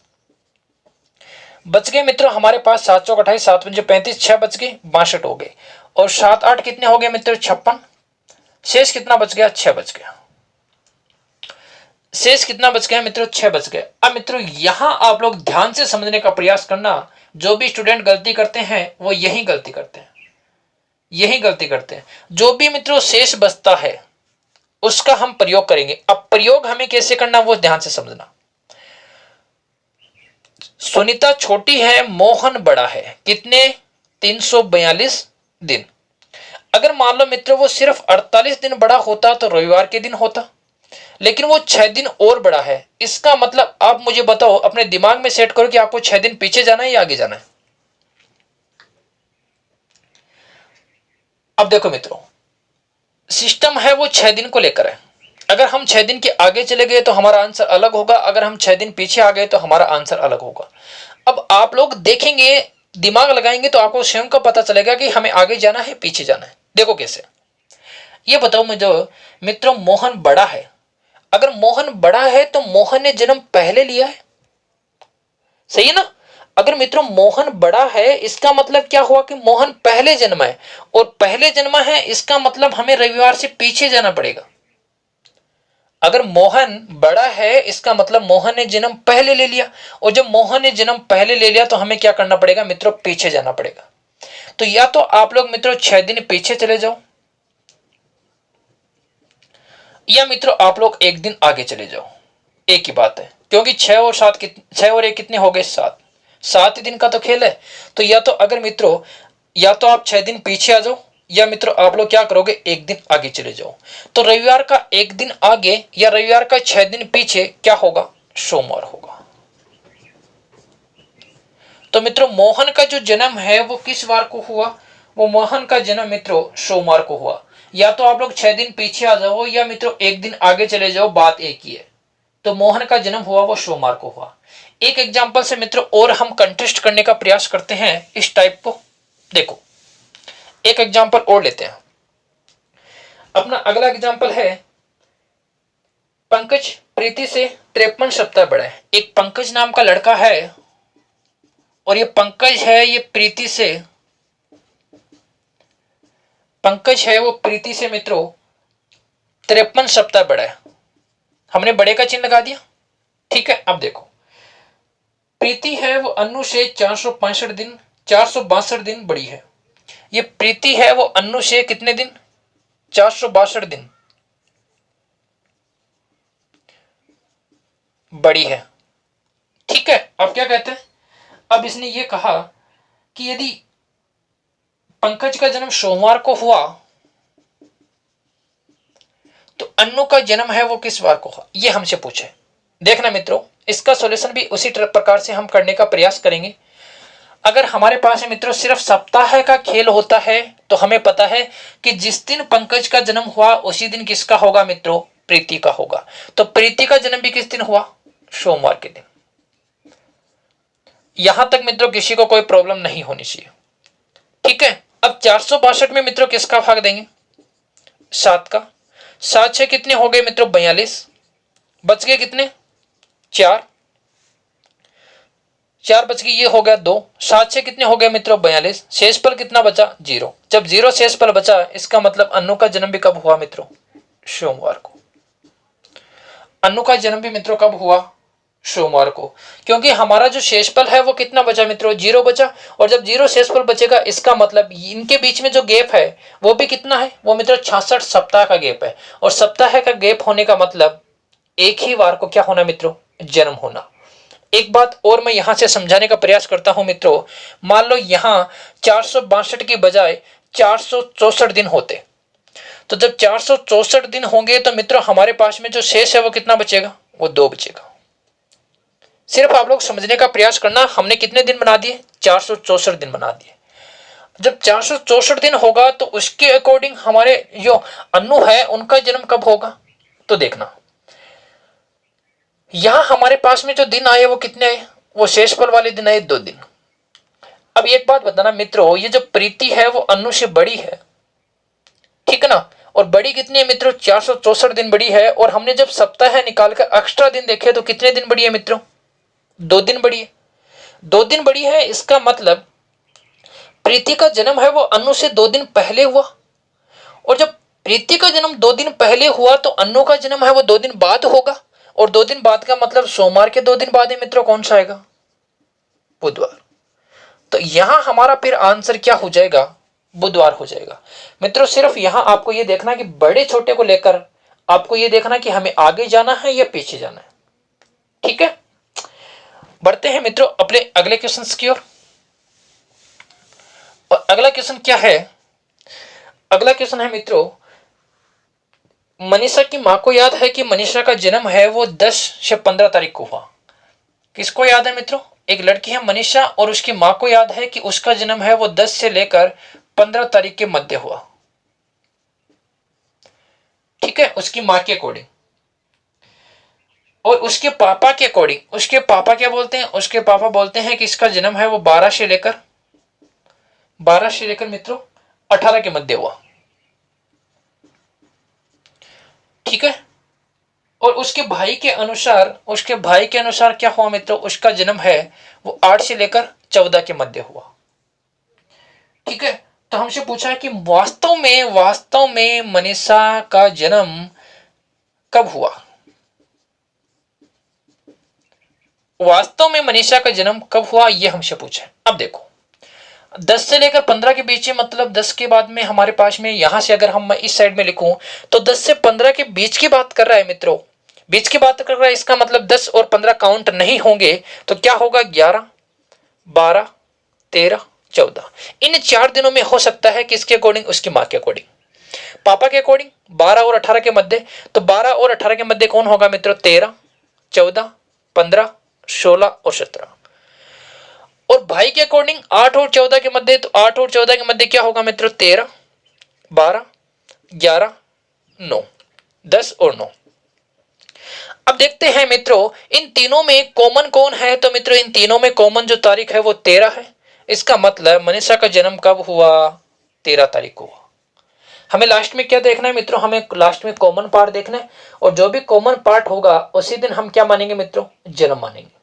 बच गए मित्रों हमारे पास। 7 चौक 28, 7 पंजे 35, 6 बच गए, 62 हो गए। और 7 8 कितने हो गए मित्रों? 56। शेष कितना बच गया? 6 बच गया। शेष कितना बच गया मित्रों? 6 बच गए। अब मित्रों यहां आप लोग ध्यान से समझने का प्रयास करना। जो भी स्टूडेंट गलती करते हैं वो यही गलती करते हैं। जो भी मित्रों शेष बचता है उसका हम प्रयोग करेंगे। अब प्रयोग हमें कैसे करना वो ध्यान से समझना। सुनीता छोटी है, मोहन बड़ा है। कितने? 342 दिन। अगर मान लो मित्रों वो सिर्फ 48 दिन बड़ा होता तो रविवार के दिन होता, लेकिन वो 6 दिन और बड़ा है। इसका मतलब आप मुझे बताओ, अपने दिमाग में सेट करो कि आपको 6 दिन पीछे जाना है या आगे जाना है। अब देखो मित्रों, सिस्टम है वो 6 दिन को लेकर है। अगर हम 6 दिन के आगे चले गए तो हमारा आंसर अलग होगा, अगर हम 6 दिन पीछे आ गए तो हमारा आंसर अलग होगा। अब आप लोग देखेंगे, दिमाग लगाएंगे तो आपको स्वयं को पता चलेगा कि हमें आगे जाना है पीछे जाना है। देखो कैसे, ये बताओ मुझे मित्रों, मोहन बड़ा है। अगर मोहन बड़ा है तो मोहन ने जन्म पहले लिया है। सही है ना। अगर मित्रों मोहन बड़ा है इसका मतलब क्या हुआ कि मोहन पहले जन्मा है, और पहले जन्मा है इसका मतलब हमें रविवार से पीछे जाना पड़ेगा। अगर मोहन बड़ा है इसका मतलब मोहन ने जन्म पहले ले लिया, और जब मोहन ने जन्म पहले ले लिया तो हमें क्या करना पड़ेगा मित्रों, पीछे जाना पड़ेगा। तो या तो आप लोग मित्रों 6 दिन पीछे चले जाओ, या मित्रों आप लोग 1 दिन आगे चले जाओ, एक ही बात है, क्योंकि 6 और 1 कितने हो गए, 7। 7 दिन का तो खेल है। तो या तो अगर मित्रों या तो आप 6 दिन पीछे आ जाओ, या मित्रों आप लोग क्या करोगे 1 दिन आगे चले जाओ। तो रविवार का 1 दिन आगे या रविवार का 6 दिन पीछे क्या होगा, सोमवार होगा। तो मित्रों मोहन का जो जन्म है वो किस वार को हुआ, वो मोहन का जन्म मित्रों सोमवार को हुआ। या तो आप लोग 6 दिन पीछे आ जाओ या मित्रों 1 दिन आगे चले जाओ, बात एक ही है। तो मोहन का जन्म हुआ वो सोमवार को हुआ। एक एग्जांपल से मित्रों और हम कंटेस्ट करने का प्रयास करते हैं इस टाइप को। देखो एक एग्जांपल और लेते हैं। अपना अगला एग्जांपल है, पंकज प्रीति से 53 सप्ताह बड़ा है। एक पंकज नाम का लड़का है, और ये पंकज है, ये प्रीति से, पंकज है वो प्रीति से मित्रों 53 सप्ताह बड़ा है। हमने बड़े का चिन्ह लगा दिया, ठीक है। अब देखो प्रीति है वो अनु से 462 दिन बड़ी है। ये प्रीति है वो अनु से कितने दिन, 462 दिन बड़ी है, ठीक है। अब क्या कहते हैं, अब इसने ये कहा कि यदि पंकज का जन्म सोमवार को हुआ तो अनु का जन्म है वो किस वार को हुआ, ये हमसे पूछे। देखना मित्रों इसका सॉल्यूशन भी उसी प्रकार से हम करने का प्रयास करेंगे। अगर हमारे पास है मित्रों सिर्फ सप्ताह का खेल होता है तो हमें पता है कि जिस दिन पंकज का जन्म हुआ उसी दिन किसका होगा मित्रों, प्रीति का होगा। तो प्रीति का जन्म भी किस दिन हुआ, सोमवार के दिन। यहां तक मित्रों किसी को कोई प्रॉब्लम नहीं होनी चाहिए, ठीक है। अब 462 में मित्रों किसका भाग देंगे, 7 का। 7 से कितने हो गए मित्रों, 42। बच गए कितने, 4। 4 बच गए, ये हो गया 2। 7 से कितने हो गए मित्रों, 42। शेषफल कितना बचा, 0। जब 0 शेषफल बचा इसका मतलब अनु का जन्म भी कब हुआ मित्रों, सोमवार को। अनु का जन्म भी मित्रों कब हुआ, सोमवार को। क्योंकि हमारा जो शेषफल है वो कितना बचा मित्रों, 0 बचा। और जब 0 शेषफल बचेगा इसका मतलब इनके बीच में जो गैप है वो भी कितना है, वो मित्रों 66 सप्ताह का गैप है। और सप्ताह का गैप होने का मतलब एक ही वार को क्या होना मित्रों, जन्म होना। एक बात और मैं यहां से समझाने का प्रयास करता हूं मित्रों। मान लो यहां 462 की बजाय 464 दिन होते, तो जब 464 दिन होंगे तो मित्रों हमारे पास में जो शेष है वो कितना बचेगा, वो 2 बचेगा। सिर्फ आप लोग समझने का प्रयास करना, हमने कितने दिन बना दिए, 464 दिन बना दिए। जब 464 दिन होगा तो उसके अकॉर्डिंग हमारे जो अनु है उनका जन्म कब होगा, तो देखना यहां हमारे पास में जो दिन आए वो कितने आए, वो शेषफल वाले दिन आए 2 दिन। अब एक बात बताना मित्रों, ये जो प्रीति है वो अनु से बड़ी है, ठीक है ना। और बड़ी कितनी है मित्रों, 464 दिन बड़ी है। और हमने जब सप्ताह निकालकर एक्स्ट्रा दिन देखे तो कितने दिन बड़ी है मित्रों, 2 दिन बड़ी है। 2 दिन बड़ी है, इसका मतलब प्रीति का जन्म है वो अनु से 2 दिन पहले हुआ। और जब प्रीति का जन्म 2 दिन पहले हुआ तो अनु का जन्म है वो 2 दिन बाद होगा। और 2 दिन बाद का मतलब सोमवार के 2 दिन बाद है मित्रों, कौन सा आएगा, बुधवार। तो यहां हमारा फिर आंसर क्या हो जाएगा, बुधवार हो जाएगा। मित्रों सिर्फ यहां आपको यह देखना कि बड़े छोटे को लेकर आपको यह देखना कि हमें आगे जाना है या पीछे जाना है, ठीक है। बढ़ते हैं मित्रों अपने अगले क्वेश्चन की ओर। और अगला क्वेश्चन क्या है, अगला क्वेश्चन है मित्रों, मनीषा की मां को याद है कि मनीषा का जन्म है वो 10 से 15 तारीख को हुआ। किसको याद है मित्रों, एक लड़की है मनीषा और उसकी मां को याद है कि उसका जन्म है वो 10 से लेकर 15 तारीख के मध्य हुआ, ठीक है, उसकी मां के अकॉर्डिंग। और उसके पापा के अकॉर्डिंग, उसके पापा क्या बोलते हैं, उसके पापा बोलते हैं कि इसका जन्म है वो 12 से लेकर मित्रों 18 के मध्य हुआ, ठीक है। और उसके भाई के अनुसार क्या हुआ मित्रों, उसका जन्म है वो 8 से लेकर 14 के मध्य हुआ। ठीक है, तो हमसे पूछा है कि वास्तव में मनीषा का जन्म कब हुआ। वास्तव में मनीषा का जन्म कब हुआ ये हमसे पूछा है। अब देखो 10 से लेकर 15 के बीच में, मतलब 10 के बाद में हमारे पास में यहां से अगर हम इस साइड में लिखूं तो 10 से 15 के बीच की बात कर रहा है मित्रों, बीच की बात कर रहा है। इसका मतलब 10 और 15 काउंट नहीं होंगे तो क्या होगा, 11, 12, 13, 14। इन 4 दिनों में हो सकता है किसके अकॉर्डिंग, उसकी मां के अकॉर्डिंग। पापा के अकॉर्डिंग 12 और 18 के मध्य, तो 12 और 18 के मध्य कौन होगा मित्रों, 13, 14, 15, 16 और 17। और भाई के अकॉर्डिंग 8 और 14 के मध्य, तो 8 और 14 के मध्य क्या होगा मित्रों, 13, 12, 11, 9, 10 और 9। अब देखते हैं मित्रों इन तीनों में कॉमन कौन है, तो मित्रों इन तीनों में कॉमन जो तारीख है वो 13 है। इसका मतलब मनीषा का जन्म कब हुआ, 13 तारीख को हुआ। हमें लास्ट में क्या देखना है मित्रों, हमें लास्ट में कॉमन पार्ट देखना है, और जो भी कॉमन पार्ट होगा उसी दिन हम क्या मानेंगे मित्रों, जन्म मानेंगे।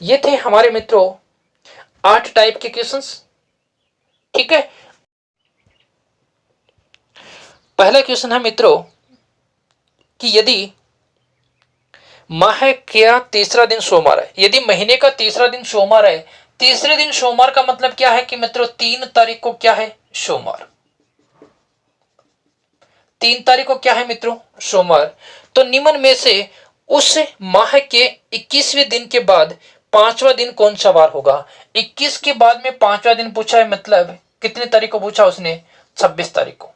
ये थे हमारे मित्रों 8 टाइप के क्वेश्चंस। ठीक है, पहला क्वेश्चन है मित्रों कि यदि माह का तीसरा दिन सोमवार है, यदि महीने का तीसरा दिन सोमवार है, तीसरे दिन सोमवार का मतलब क्या है कि मित्रों 3 तारीख को क्या है, सोमवार। 3 तारीख को क्या है मित्रों, सोमवार। तो निम्न में से उस माह के 21वें दिन के बाद 5वां दिन कौन सा वार होगा। 21 के बाद में 5वां दिन पूछा है, मतलब कितनी तारीख को पूछा उसने, 26 तारीख को।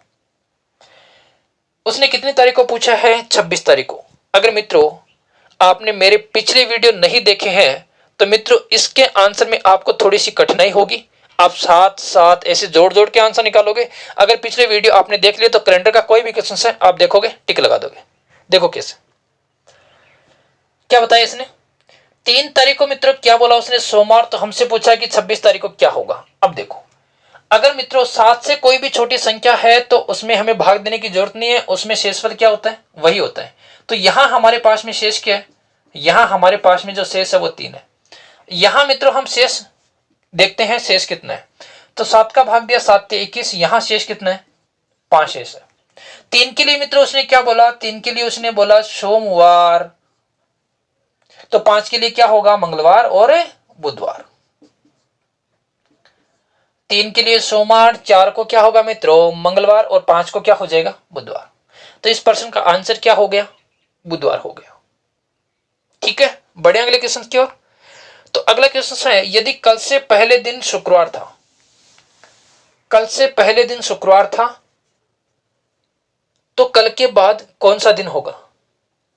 उसने कितनी तारीख को पूछा है, 26 तारीख को। अगर मित्रों आपने मेरे पिछले वीडियो नहीं देखे हैं तो मित्रों इसके आंसर में आपको थोड़ी सी कठिनाई होगी, आप साथ साथ ऐसे जोड़ जोड़ के आंसर निकालोगे। अगर पिछले वीडियो आपने देख लिया तो कैलेंडर का कोई भी क्वेश्चन है आप देखोगे टिक लगा दोगे। देखो कैसे, क्या बताया इसने, 3 तारीख को मित्रों क्या बोला उसने, सोमवार। तो हमसे पूछा कि 26 तारीख को क्या होगा। अब देखो अगर मित्रों 7 से कोई भी छोटी संख्या है तो उसमें हमें भाग देने की जरूरत नहीं है, उसमें शेषफल क्या होता है, वही होता है। तो यहां हमारे पास में शेष क्या है, यहां हमारे पास में जो शेष है वो 3 है। यहां मित्रों हम शेष देखते हैं, शेष कितना है, तो 7 का भाग दिया, 7 से 21, यहां शेष कितना है, 5 शेष है। 3 के लिए मित्रों उसने क्या बोला, 3 के लिए उसने बोला सोमवार, तो 5 के लिए क्या होगा, मंगलवार और बुधवार। 3 के लिए सोमवार, 4 को क्या होगा मित्रों, मंगलवार, और 5 को क्या हो जाएगा, बुधवार। तो इस प्रश्न का आंसर क्या हो गया, बुधवार हो गया। ठीक है, बढ़े अगले क्वेश्चन की ओर। तो अगला क्वेश्चन है, यदि कल से पहले दिन शुक्रवार था, कल से पहले दिन शुक्रवार था तो कल के बाद कौन सा दिन होगा।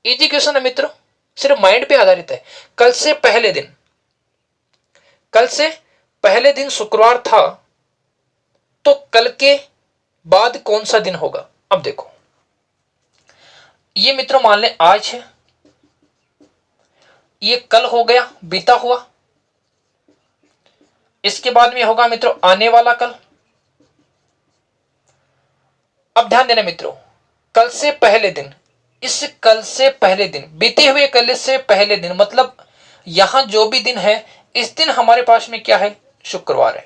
इजी क्वेश्चन है मित्रों, सिर्फ माइंड पे आधारित है। कल से पहले दिन, कल से पहले दिन शुक्रवार था तो कल के बाद कौन सा दिन होगा। अब देखो ये मित्रों मान लें आज है, ये कल हो गया बीता हुआ, इसके बाद में होगा मित्रों आने वाला कल। अब ध्यान देना मित्रों, कल से पहले दिन, इस कल से पहले दिन, बीते हुए कल से पहले दिन, मतलब यहां जो भी दिन है इस दिन हमारे पास में क्या है, शुक्रवार है।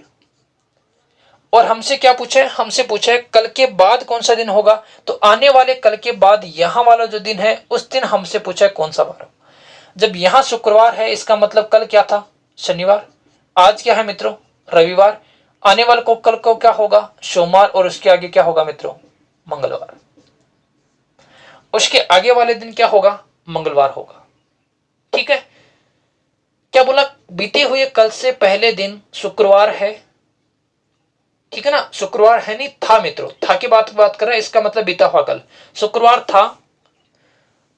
और हमसे क्या पूछा है, हमसे पूछा है कल के बाद कौन सा दिन होगा, तो आने वाले कल के बाद यहां वाला जो दिन है उस दिन हमसे पूछा है कौन सा वार। जब यहां शुक्रवार है इसका मतलब कल क्या था, शनिवार। आज क्या है मित्रों, रविवार। आने वाले को कल को क्या होगा, सोमवार, और उसके आगे क्या होगा मित्रों, मंगलवार। उसके आगे वाले दिन क्या होगा, मंगलवार होगा। ठीक है, क्या बोला, बीते हुए कल से पहले दिन शुक्रवार है। ठीक है ना, शुक्रवार है नहीं था मित्रों, था की बात कर रहा है, इसका मतलब बीता हुआ कल शुक्रवार था।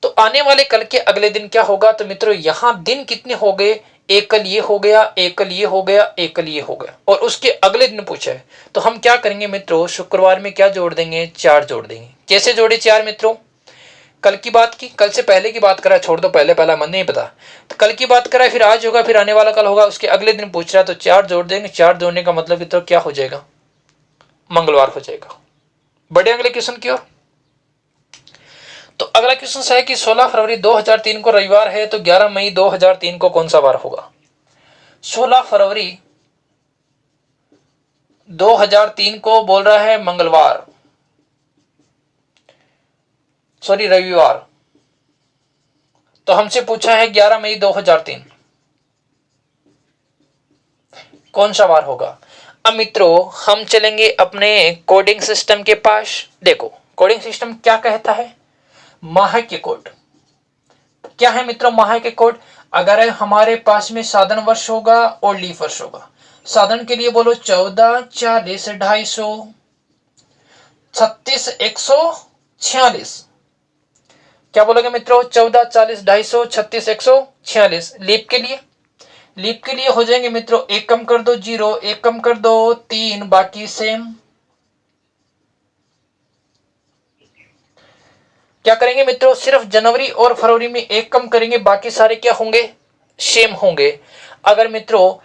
तो आने वाले कल के अगले दिन क्या होगा, तो मित्रों यहां दिन कितने हो गए, एक कल ये हो गया, एक कल ये हो गया, एक कल ये हो गया, और उसके अगले दिन पूछा है। तो हम क्या करेंगे मित्रों, शुक्रवार में क्या जोड़ देंगे, 4 जोड़ देंगे। कैसे जोड़े 4 मित्रों, कल की बात की, कल से पहले की बात करा, छोड़ दो पहले पहला मन नहीं पता, तो कल की बात करा, फिर आज होगा, फिर आने वाला कल होगा, उसके अगले दिन पूछ रहा है, तो 4 जोड़ देंगे। 4 जोड़ने का मतलब मित्रों क्या हो जाएगा, मंगलवार हो जाएगा। बढ़े अगले क्वेश्चन की ओर। तो अगला क्वेश्चन है कि 16 फरवरी 2003 को रविवार है, तो 11 मई 2003 को कौन सा वार होगा? 16 फरवरी 2003 को बोल रहा है मंगलवार, सॉरी रविवार। तो हमसे पूछा है 11 मई 2003 कौन सा वार होगा। अब मित्रों हम चलेंगे अपने कोडिंग सिस्टम के पास। देखो कोडिंग सिस्टम क्या कहता है, माह के कोड क्या है मित्रों, माह के कोड। अगर हमारे पास में साधन वर्ष होगा और लीफ वर्ष होगा, साधन के लिए बोलो 14, 40, 250, 36, 146। क्या बोलोगे मित्रों? 14, 40, 250, 36, 146। लीप के लिए हो जाएंगे मित्रों, एक कम कर दो 0, एक कम कर दो 3, बाकी सेम। क्या करेंगे मित्रों? सिर्फ जनवरी और फरवरी में एक कम करेंगे, बाकी सारे क्या होंगे? सेम होंगे। अगर मित्रों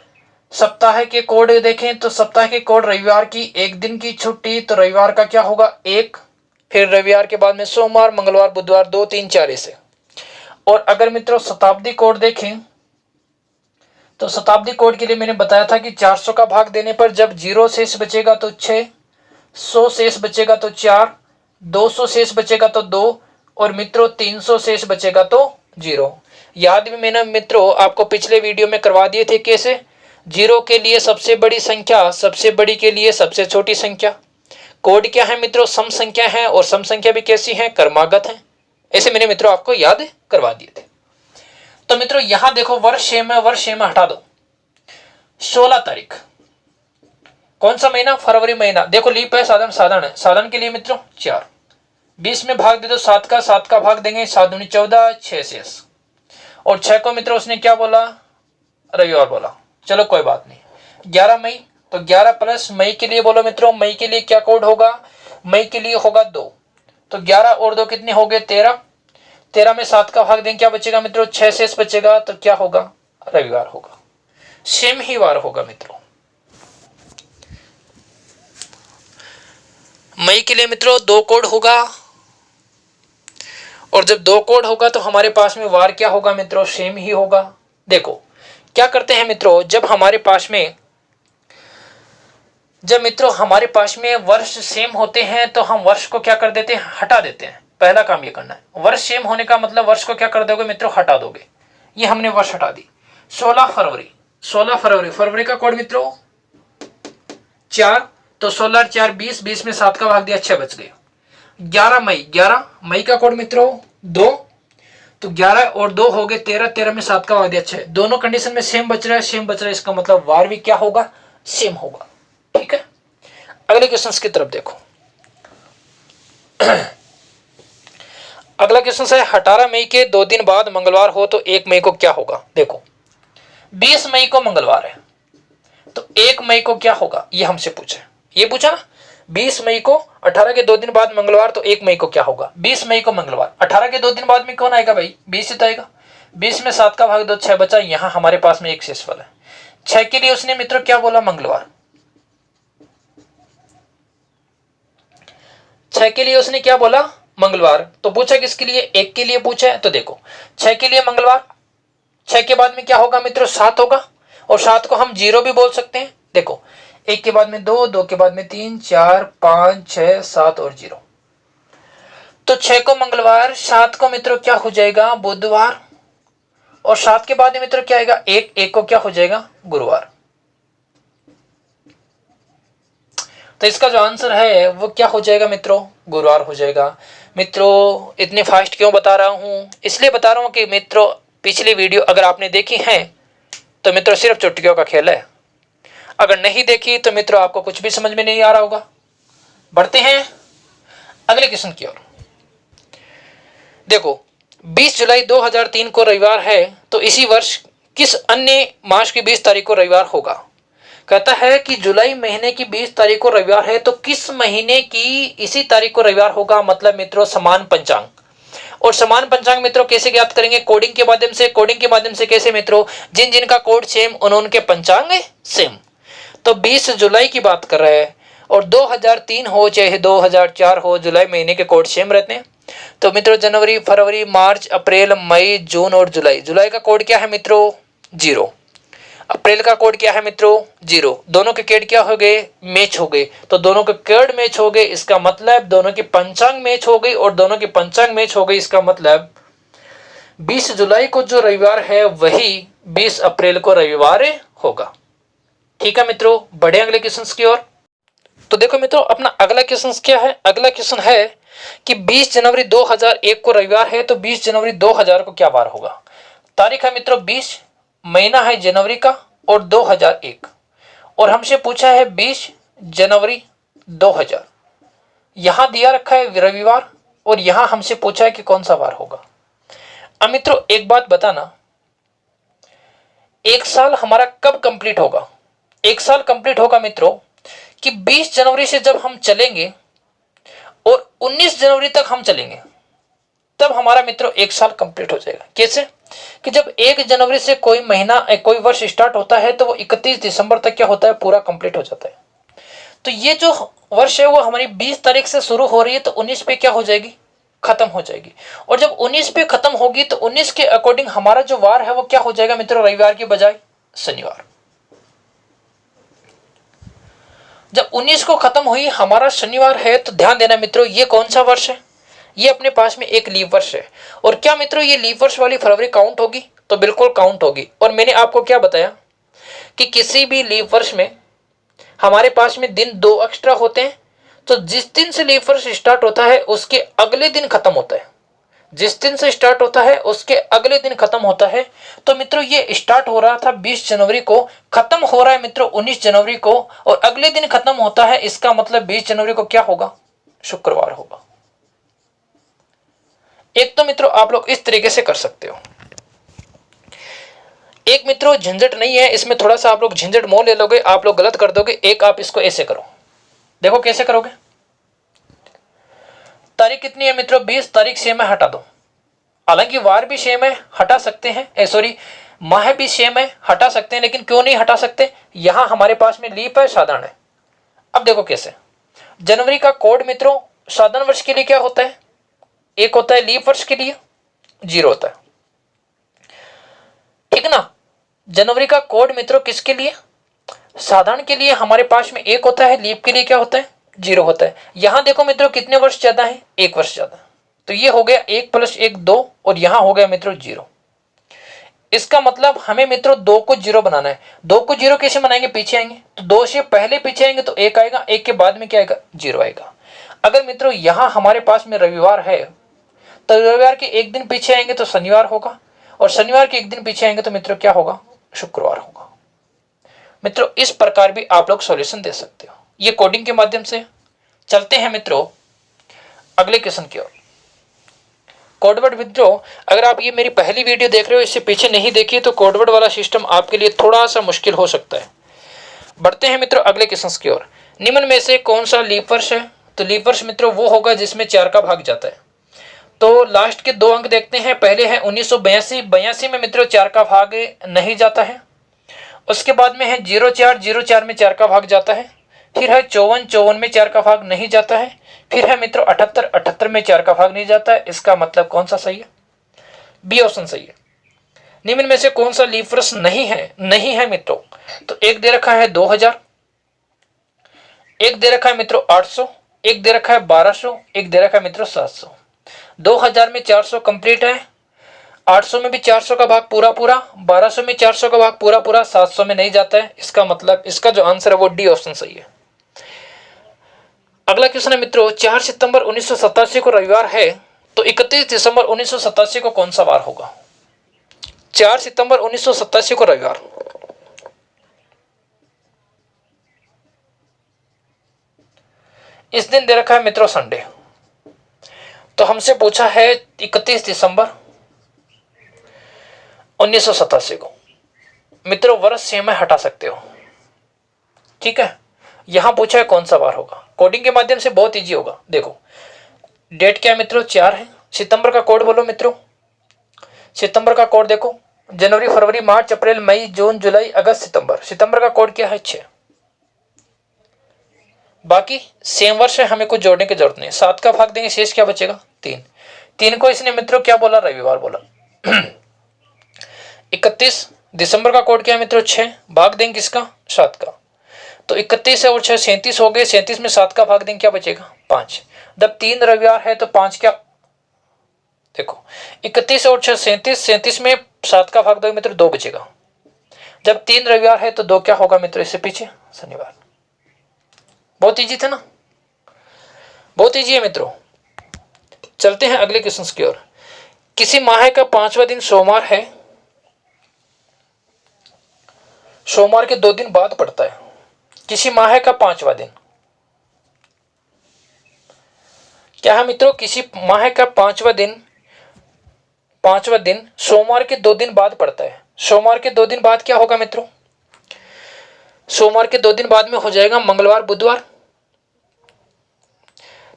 सप्ताह के कोड देखें तो सप्ताह के कोड रविवार की एक दिन की छुट्टी, तो रविवार का क्या होगा? 1, फिर रविवार के बाद में सोमवार, मंगलवार, बुधवार 2, 3, 4 ऐसे। और अगर मित्रों शताब्दी कोड देखें तो शताब्दी कोड के लिए मैंने बताया था कि 400 का भाग देने पर जब 0 शेष बचेगा तो 6, 100 शेष बचेगा तो 4, 200 शेष बचेगा तो 2, और मित्रों 300 शेष बचेगा तो 0। याद भी मैंने मित्रों आपको पिछले वीडियो में करवा दिए थे कैसे। 0 के लिए सबसे बड़ी संख्या, सबसे बड़ी के लिए सबसे छोटी संख्या। कोड क्या है मित्रों? सम संख्या है, और सम संख्या भी कैसी है? क्रमागत है। ऐसे मैंने मित्रों आपको याद करवा दिए थे। तो मित्रों यहां देखो वर्ष में हटा दो। 16 तारीख कौन सा महीना? फरवरी महीना। देखो लीप है, साधन है। साधन के लिए मित्रों 4, 20 में भाग दे दो 7 का भाग देंगे 7 दूनी 14, 6 शेष। और 6 को मित्रों उसने क्या बोला? रविवार बोला। चलो कोई बात नहीं। 11 मई, तो 11 प्लस मई के लिए बोलो मित्रों, मई के लिए क्या कोड होगा? मई के लिए होगा 2, तो 11 और 2 कितने हो गए? 13। 13 में 7 का भाग दें, क्या बचेगा मित्रों? 6 शेष बचेगा, तो क्या होगा? रविवार होगा। सेम ही वार होगा मित्रों। मई के लिए मित्रों 2 कोड होगा, और जब 2 कोड होगा तो हमारे पास में वार क्या होगा मित्रों? सेम ही होगा। देखो क्या करते हैं मित्रों, जब मित्रों हमारे पास में वर्ष सेम होते हैं तो हम वर्ष को क्या कर देते हैं? हटा देते हैं। पहला काम ये करना है। वर्ष सेम होने का मतलब वर्ष को क्या कर दोगे मित्रों? हटा दोगे। ये हमने वर्ष हटा दी। 16 फरवरी, फरवरी का कोड मित्रों 4, तो 16 4 20, 20 में 7 का भाग दिया 6 बच गए। 11 मई का कोड मित्रों 2, तो 11 और 2 हो गए 13, 13 में 7 का भाग दिया 6। दोनों कंडीशन में सेम बच रहा है, इसका मतलब वार भी क्या होगा? सेम होगा। ठीक है, अगले क्वेश्चन की तरफ देखो। अगला क्वेश्चन है 18 मई के 2 दिन बाद मंगलवार हो तो 1 मई को क्या होगा? देखो 20 मई को मंगलवार है, तो 1 मई को क्या होगा? ये हमसे पूछा ना। 20 मई को 18 के 2 दिन बाद मंगलवार, तो 1 मई को क्या होगा? 20 मई को मंगलवार। 18 के 2 दिन बाद में कौन आएगा भाई? 20 ही तो आएगा। 20 में 7 का भाग दो 6 बचा। यहां हमारे पास में एक शेषफल है। 6 के लिए उसने मित्रों क्या बोला? मंगलवार। 6 के लिए उसने क्या बोला? मंगलवार। तो पूछा किसके लिए? 1 के लिए पूछा है। तो देखो 6 के लिए मंगलवार, 6 के बाद में क्या होगा मित्रों? 7 होगा, और 7 को हम 0 भी बोल सकते हैं। देखो 1 के बाद में 2, 2 के बाद में 3, 4, 5, 6, 7 और 0, तो 6 को मंगलवार, 7 को मित्रों क्या हो जाएगा? बुधवार, और 7 के बाद में मित्रों क्या आएगा? 1 को क्या हो जाएगा? गुरुवार। तो इसका जो आंसर है वो क्या हो जाएगा मित्रों? गुरुवार हो जाएगा। मित्रों इतनी फास्ट क्यों बता रहा हूं? इसलिए बता रहा हूं कि मित्रों पिछली वीडियो अगर आपने देखी है तो मित्रों सिर्फ चुटकियों का खेल है। अगर नहीं देखी तो मित्रों आपको कुछ भी समझ में नहीं आ रहा होगा। बढ़ते हैं अगले क्वेश्चन की ओर। देखो 20 जुलाई 2003 को रविवार है, तो इसी वर्ष किस अन्य मास की 20 तारीख को रविवार होगा? कहता है कि जुलाई महीने की 20 तारीख को रविवार है, तो किस महीने की इसी तारीख को रविवार होगा? मतलब मित्रों समान पंचांग। और समान पंचांग मित्रों कैसे ज्ञात करेंगे? कोडिंग के माध्यम से। कोडिंग के माध्यम से कैसे मित्रों? जिन जिनका कोड सेम उनके पंचांग सेम। तो 20 जुलाई की बात कर रहे हैं, और 2003 हो चाहे 2004 हो, जुलाई महीने के कोड सेम रहते हैं। तो मित्रों जनवरी, फरवरी, मार्च, अप्रैल, मई, जून और जुलाई। जुलाई का कोड क्या है मित्रों? 0। अप्रैल का कोड क्या है मित्रों? 0। दोनों के कोड क्या हो गए? मैच हो गए। तो दोनों के कोड मैच हो गए, इसका मतलब दोनों की पंचांग मैच हो गई, और दोनों की पंचांग मैच हो गई, इसका मतलब 20 जुलाई को जो रविवार है वही 20 अप्रैल को रविवार होगा। ठीक है मित्रों, बढ़े अगले क्वेश्चन की ओर। तो देखो मित्रों, अपना अगला क्वेश्चन क्या है? अगला क्वेश्चन है कि 20 जनवरी 2001 को रविवार है, तो 20 जनवरी 2000 को क्या वार होगा? तारीख है मित्रों 20, महीना है जनवरी का, और 2001, और हमसे पूछा है 20 जनवरी 2000। यहां दिया रखा है रविवार, और यहां हमसे पूछा है कि कौन सा वार होगा। अब मित्रों एक बात बताना, एक साल हमारा कब कंप्लीट होगा? एक साल कंप्लीट होगा मित्रों कि 20 जनवरी से जब हम चलेंगे और 19 जनवरी तक हम चलेंगे, तब हमारा मित्रों एक साल कंप्लीट हो जाएगा। कैसे? कि जब 1 जनवरी से कोई महीना कोई वर्ष स्टार्ट होता है तो वो 31 दिसंबर तक क्या होता है? पूरा कंप्लीट हो जाता है। तो ये जो वर्ष है वो हमारी 20 तारीख से शुरू हो रही है, तो 19 पे क्या हो जाएगी? खत्म हो जाएगी। और जब 19 पे खत्म होगी तो 19 के अकॉर्डिंग हमारा जो वार है वो क्या हो जाएगा मित्रों? रविवार के बजाय शनिवार। जब 19 को खत्म हुई हमारा शनिवार है, तो ध्यान देना मित्रों ये कौन सा वर्ष है? ये अपने पास में एक लीप वर्ष है। और क्या मित्रों ये लीप वर्ष वाली फरवरी काउंट होगी? तो बिल्कुल काउंट होगी। और मैंने आपको क्या बताया कि किसी भी लीप वर्ष में हमारे पास में दिन 2 एक्स्ट्रा होते हैं, तो जिस दिन से लीप वर्ष स्टार्ट होता है उसके अगले दिन खत्म होता है। जिस दिन से स्टार्ट होता है उसके अगले दिन खत्म होता है। तो मित्रों ये स्टार्ट हो रहा था 20 जनवरी को, खत्म हो रहा है मित्रों 19 जनवरी को, और अगले दिन खत्म होता है। इसका मतलब 20 जनवरी को क्या होगा? शुक्रवार होगा। एक तो मित्रों आप लोग इस तरीके से कर सकते हो। एक मित्रों झंझट नहीं है इसमें, थोड़ा सा आप लोग झंझट मोह ले लोगे, आप लोग गलत कर दोगे। एक आप इसको ऐसे करो, देखो कैसे करोगे। तारीख कितनी है मित्रों? 20। तारीख सेम है, हटा दो। हालांकि वार भी सेम है, हटा सकते हैं, सॉरी माह भी सेम है, हटा सकते हैं, लेकिन क्यों नहीं हटा सकते? यहां हमारे पास में लीप है, साधारण है। अब देखो कैसे। जनवरी का कोड मित्रों साधारण वर्ष के लिए क्या होता है? 1 होता है, लीप वर्ष के लिए 0 होता है। ठीक ना? जनवरी का कोड मित्रों किसके लिए? साधारण के लिए हमारे पास में 1 होता है, लीप के लिए क्या होता है? 0 होता है। यहां देखो मित्रों कितने वर्ष ज्यादा है? 1 वर्ष ज्यादा। तो ये हो गया 1 + 1 2, और यहां हो गया मित्रों 0। इसका मतलब हमें मित्रों 2 को 0 बनाना है। 2 को 0 कैसे बनाएंगे? पीछे आएंगे, तो 2 से पहले पीछे आएंगे तो 1 आएगा, 1 के बाद में क्या आएगा? 0 आएगा। अगर मित्रों यहां हमारे पास में रविवार है, तो रविवार के एक दिन पीछे आएंगे तो शनिवार होगा, और शनिवार के एक दिन पीछे आएंगे तो मित्रों क्या होगा? शुक्रवार होगा। मित्रों इस प्रकार भी आप लोग सॉल्यूशन दे सकते हो, ये कोडिंग के माध्यम से। चलते हैं मित्रों अगले क्वेश्चन की ओर। कोडवर्ड मित्रों अगर आप ये मेरी पहली वीडियो देख रहे हो, इससे पीछे नहीं देखिए, तो कोडवर्ड वाला सिस्टम आपके लिए थोड़ा सा मुश्किल हो सकता है। बढ़ते हैं मित्रों अगले क्वेश्चन की ओर। निम्न में से कौन सा लीप वर्ष है? तो लीप वर्ष मित्रों वो होगा जिसमें 4 का भाग जाता है। तो लास्ट के 2 अंक देखते हैं। पहले है 1982, 82 में मित्रों 4 का भाग नहीं जाता है। उसके बाद में है 04, 04 में 4 का भाग जाता है। फिर है 54, 54 में 4 का भाग नहीं जाता है। फिर है मित्रों 78, 78 में 4 का भाग नहीं जाता है। इसका मतलब कौन सा सही है? बी ऑप्शन सही है। निम्न में से कौन सा लीप वर्ष नहीं है? नहीं है मित्रों, तो एक दे रखा है 2000, एक दे रखा है मित्रों 800, एक दे रखा है 1200, एक दे रखा है मित्रों 700। 2000 में 400 कंप्लीट है, 800 में भी 400 का भाग पूरा पूरा, 1200 में 400 का भाग पूरा पूरा, 700 में नहीं जाता है। इसका मतलब इसका जो आंसर है वो डी ऑप्शन सही है। अगला क्वेश्चन है मित्रों 4 सितंबर 1987 को रविवार है, तो 31 दिसंबर 1987 को कौन सा वार होगा? 4 सितंबर 1987 को रविवार। इस दिन दे रखा है मित्रों संडे। तो हमसे पूछा है 31 दिसंबर 1987 को। मित्रों वर्ष सेम है, हटा सकते हो। ठीक है, यहां पूछा है कौन सा वार होगा। कोडिंग के माध्यम से बहुत इजी होगा। देखो डेट क्या है मित्रों? 4 है। सितंबर का कोड बोलो मित्रों। सितंबर का कोड देखो, जनवरी, फरवरी, मार्च, अप्रैल, मई, जून, जुलाई, अगस्त, सितंबर। सितंबर का कोड क्या है? 6। बाकी सेम वर्ष है, हमें कुछ जोड़ने की जरूरत नहीं। 7 का भाग देंगे, शेष क्या बचेगा? 3। 3 को इसने मित्रों क्या बोला, रविवार बोला। 31 दिसंबर का कोड क्या है मित्रों, 6, भाग देंगे किसका, 7 का। तो 31 है और 6 37 हो गए, 37 में 7 का भाग देंगे, क्या बचेगा, 5। जब 3 रविवार है तो 5 क्या, देखो 31 और 6 37, 37 में 7 का भाग दो मित्र, 2 बचेगा। जब 3 रविवार है तो 2 क्या होगा मित्र, इससे पीछे शनिवार। बहुत इजी था ना, बहुत इजी है मित्रों। चलते हैं अगले क्वेश्चन की ओर। किसी माह का 5वां दिन सोमवार है, सोमवार के 2 दिन बाद पड़ता है। किसी माह का 5वां दिन क्या है मित्रों, किसी माह का 5वां दिन सोमवार के 2 दिन बाद पड़ता है। सोमवार के 2 दिन बाद क्या होगा मित्रों, सोमवार के 2 दिन बाद में हो जाएगा मंगलवार बुधवार।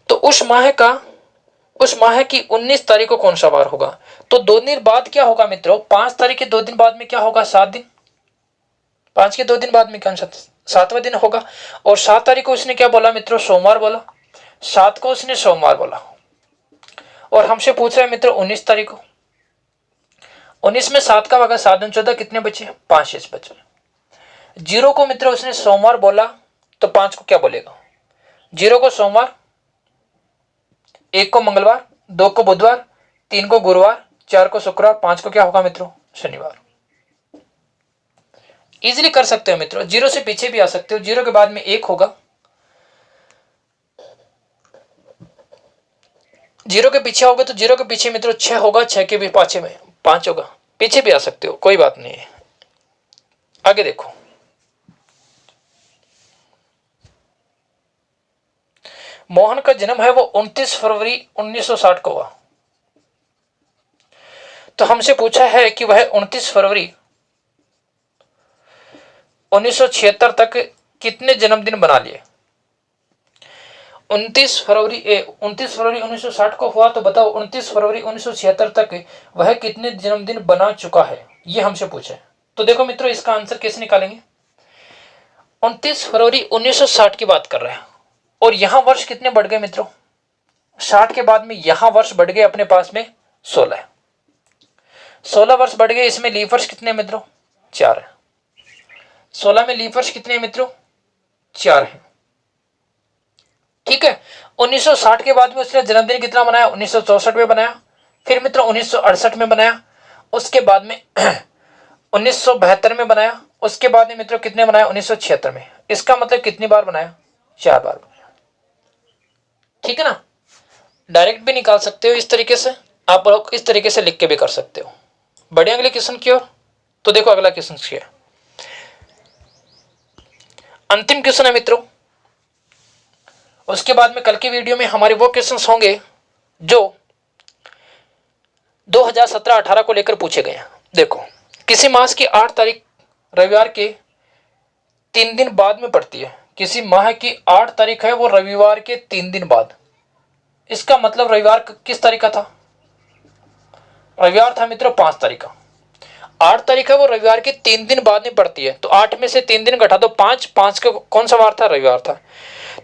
तो उस माह की 19 तारीख को कौन सा वार होगा, तो 2 दिन बाद क्या होगा मित्रों, 5 तारीख के 2 दिन बाद में क्या होगा, 7 दिन। 5 के 2 दिन बाद में कौन सा 7वां दिन होगा। और 7 तारीख को उसने क्या बोला मित्रों, सोमवार बोला। 7 को उसने सोमवार बोला और हमसे पूछ रहा है मित्रों 19 तारीख को। 19 में 7 का भागा 7 14, कितने बचे, 5 शेष बचे। 0 को मित्रों उसने सोमवार बोला तो 5 को क्या बोलेगा, 0 को सोमवार, 1 को मंगलवार, 2 को बुधवार, 3 को गुरुवार, 4 को शुक्रवार, 5 को क्या होगा मित्रों, शनिवार। इजीली कर सकते हो मित्रों, 0 से पीछे भी आ सकते हो, 0 के बाद में 1 होगा, 0 के पीछे होगा तो 0 के पीछे मित्रों 6 होगा, 6 के भी पाछे में 5 होगा, पीछे भी आ सकते हो, कोई बात नहीं है। आगे देखो, मोहन का जन्म है वो 29 फरवरी 1960 को हुआ। तो हमसे पूछा है कि वह 29 फरवरी 1976 तक कितने जन्मदिन बना लिए। 29 फरवरी 1960 को हुआ, तो बताओ 29 फरवरी 1976 तक वह कितने जन्मदिन बना चुका है, ये हमसे पूछा है। तो देखो मित्रों इसका आंसर कैसे निकालेंगे, 29 फरवरी 1960 की बात कर रहे हैं और यहां वर्ष कितने बढ़ गए मित्रों, 60 के बाद में यहां वर्ष बढ़ गए अपने पास में 16 वर्ष बढ़ गए। इसमें लीप वर्ष कितने मित्रों, 4 है। 16 में लीप वर्ष कितने मित्रों, 4 है। ठीक है, 1960 के बाद में उसने जन्मदिन कितना बनाया, 1964 में बनाया, फिर मित्रों 1968 में बनाया, उसके बाद में 1972 में बनाया, उसके बाद में मित्रों कितने बनाया, 1976 में। इसका मतलब कितनी बार बनाया, 4 बार बनाया। ठीक है ना, डायरेक्ट भी निकाल सकते हो इस तरीके से, आप लोग इस तरीके से लिख के भी कर सकते हो। बढ़िया अगले क्वेश्चन की ओर। तो देखो अगला क्वेश्चन क्या है, अंतिम क्वेश्चन है मित्रों। उसके बाद में कल की वीडियो में हमारे वो क्वेश्चंस होंगे जो 2017-18 को लेकर पूछे गए हैं। देखो, किसी मास की 8 तारीख रविवार के 3 दिन बाद में पड़ती है। किसी माह की 8 तारीख है वो रविवार के 3 दिन बाद। इसका मतलब रविवार किस तारीख का था, रविवार था मित्रों 5 तारीख का। 8 तारीख है वो रविवार के 3 दिन बाद में पड़ती है, तो 8 में से 3 दिन घटा दो 5, 5 का कौन सा वार था, रविवार था।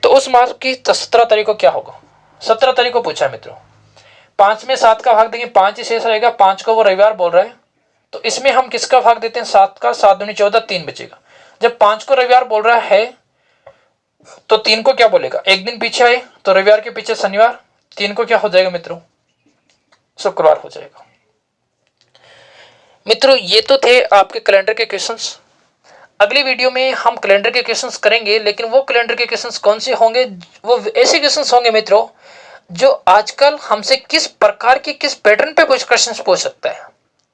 तो उस मास की 17 तारीख को क्या होगा, 17 तारीख को पूछा है मित्रों। 5 में 7 का भाग देंगे, 5 ही शेष रहेगा, 5 को वो रविवार बोल रहे हैं, तो इसमें हम किसका भाग देते हैं, 7 का, 7 दूनी 14, 3 बचेगा। जब 5 को रविवार बोल रहा है तो 3 को क्या बोलेगा, एक दिन पीछे आए तो रविवार के पीछे शनिवार, 3 को क्या हो जाएगा मित्रों, शुक्रवार हो जाएगा। मित्रों ये तो थे आपके कैलेंडर के क्वेश्चंस। अगली वीडियो में हम कैलेंडर के क्वेश्चंस करेंगे, लेकिन वो कैलेंडर के क्वेश्चंस कौन से होंगे, वो ऐसे क्वेश्चंस होंगे मित्रों जो आजकल हमसे किस प्रकार के किस पैटर्न पे कुछ क्वेश्चंस पूछ सकता है,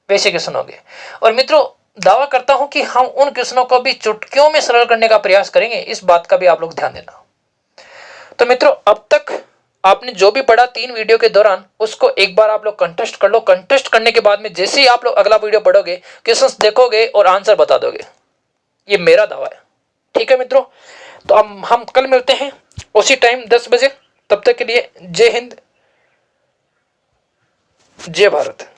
वैसे क्वेश्चन होंगे। और मित्रों दावा करता हूं कि हम उन क्वेश्चनों को भी चुटकियों में सरल करने का प्रयास करेंगे, इस बात का भी आप लोग ध्यान देना। तो मित्रों अब तक आपने जो भी पढ़ा 3 वीडियो के दौरान, उसको एक बार आप लोग कंटेस्ट कर लो। कंटेस्ट करने के बाद में जैसे ही आप लोग अगला वीडियो पढ़ोगे, क्वेश्चंस देखोगे और आंसर बता दोगे, ये मेरा दावा है। ठीक है मित्रों, तो अब हम कल मिलते हैं उसी टाइम 10 बजे। तब तक के लिए जय हिंद, जय भारत।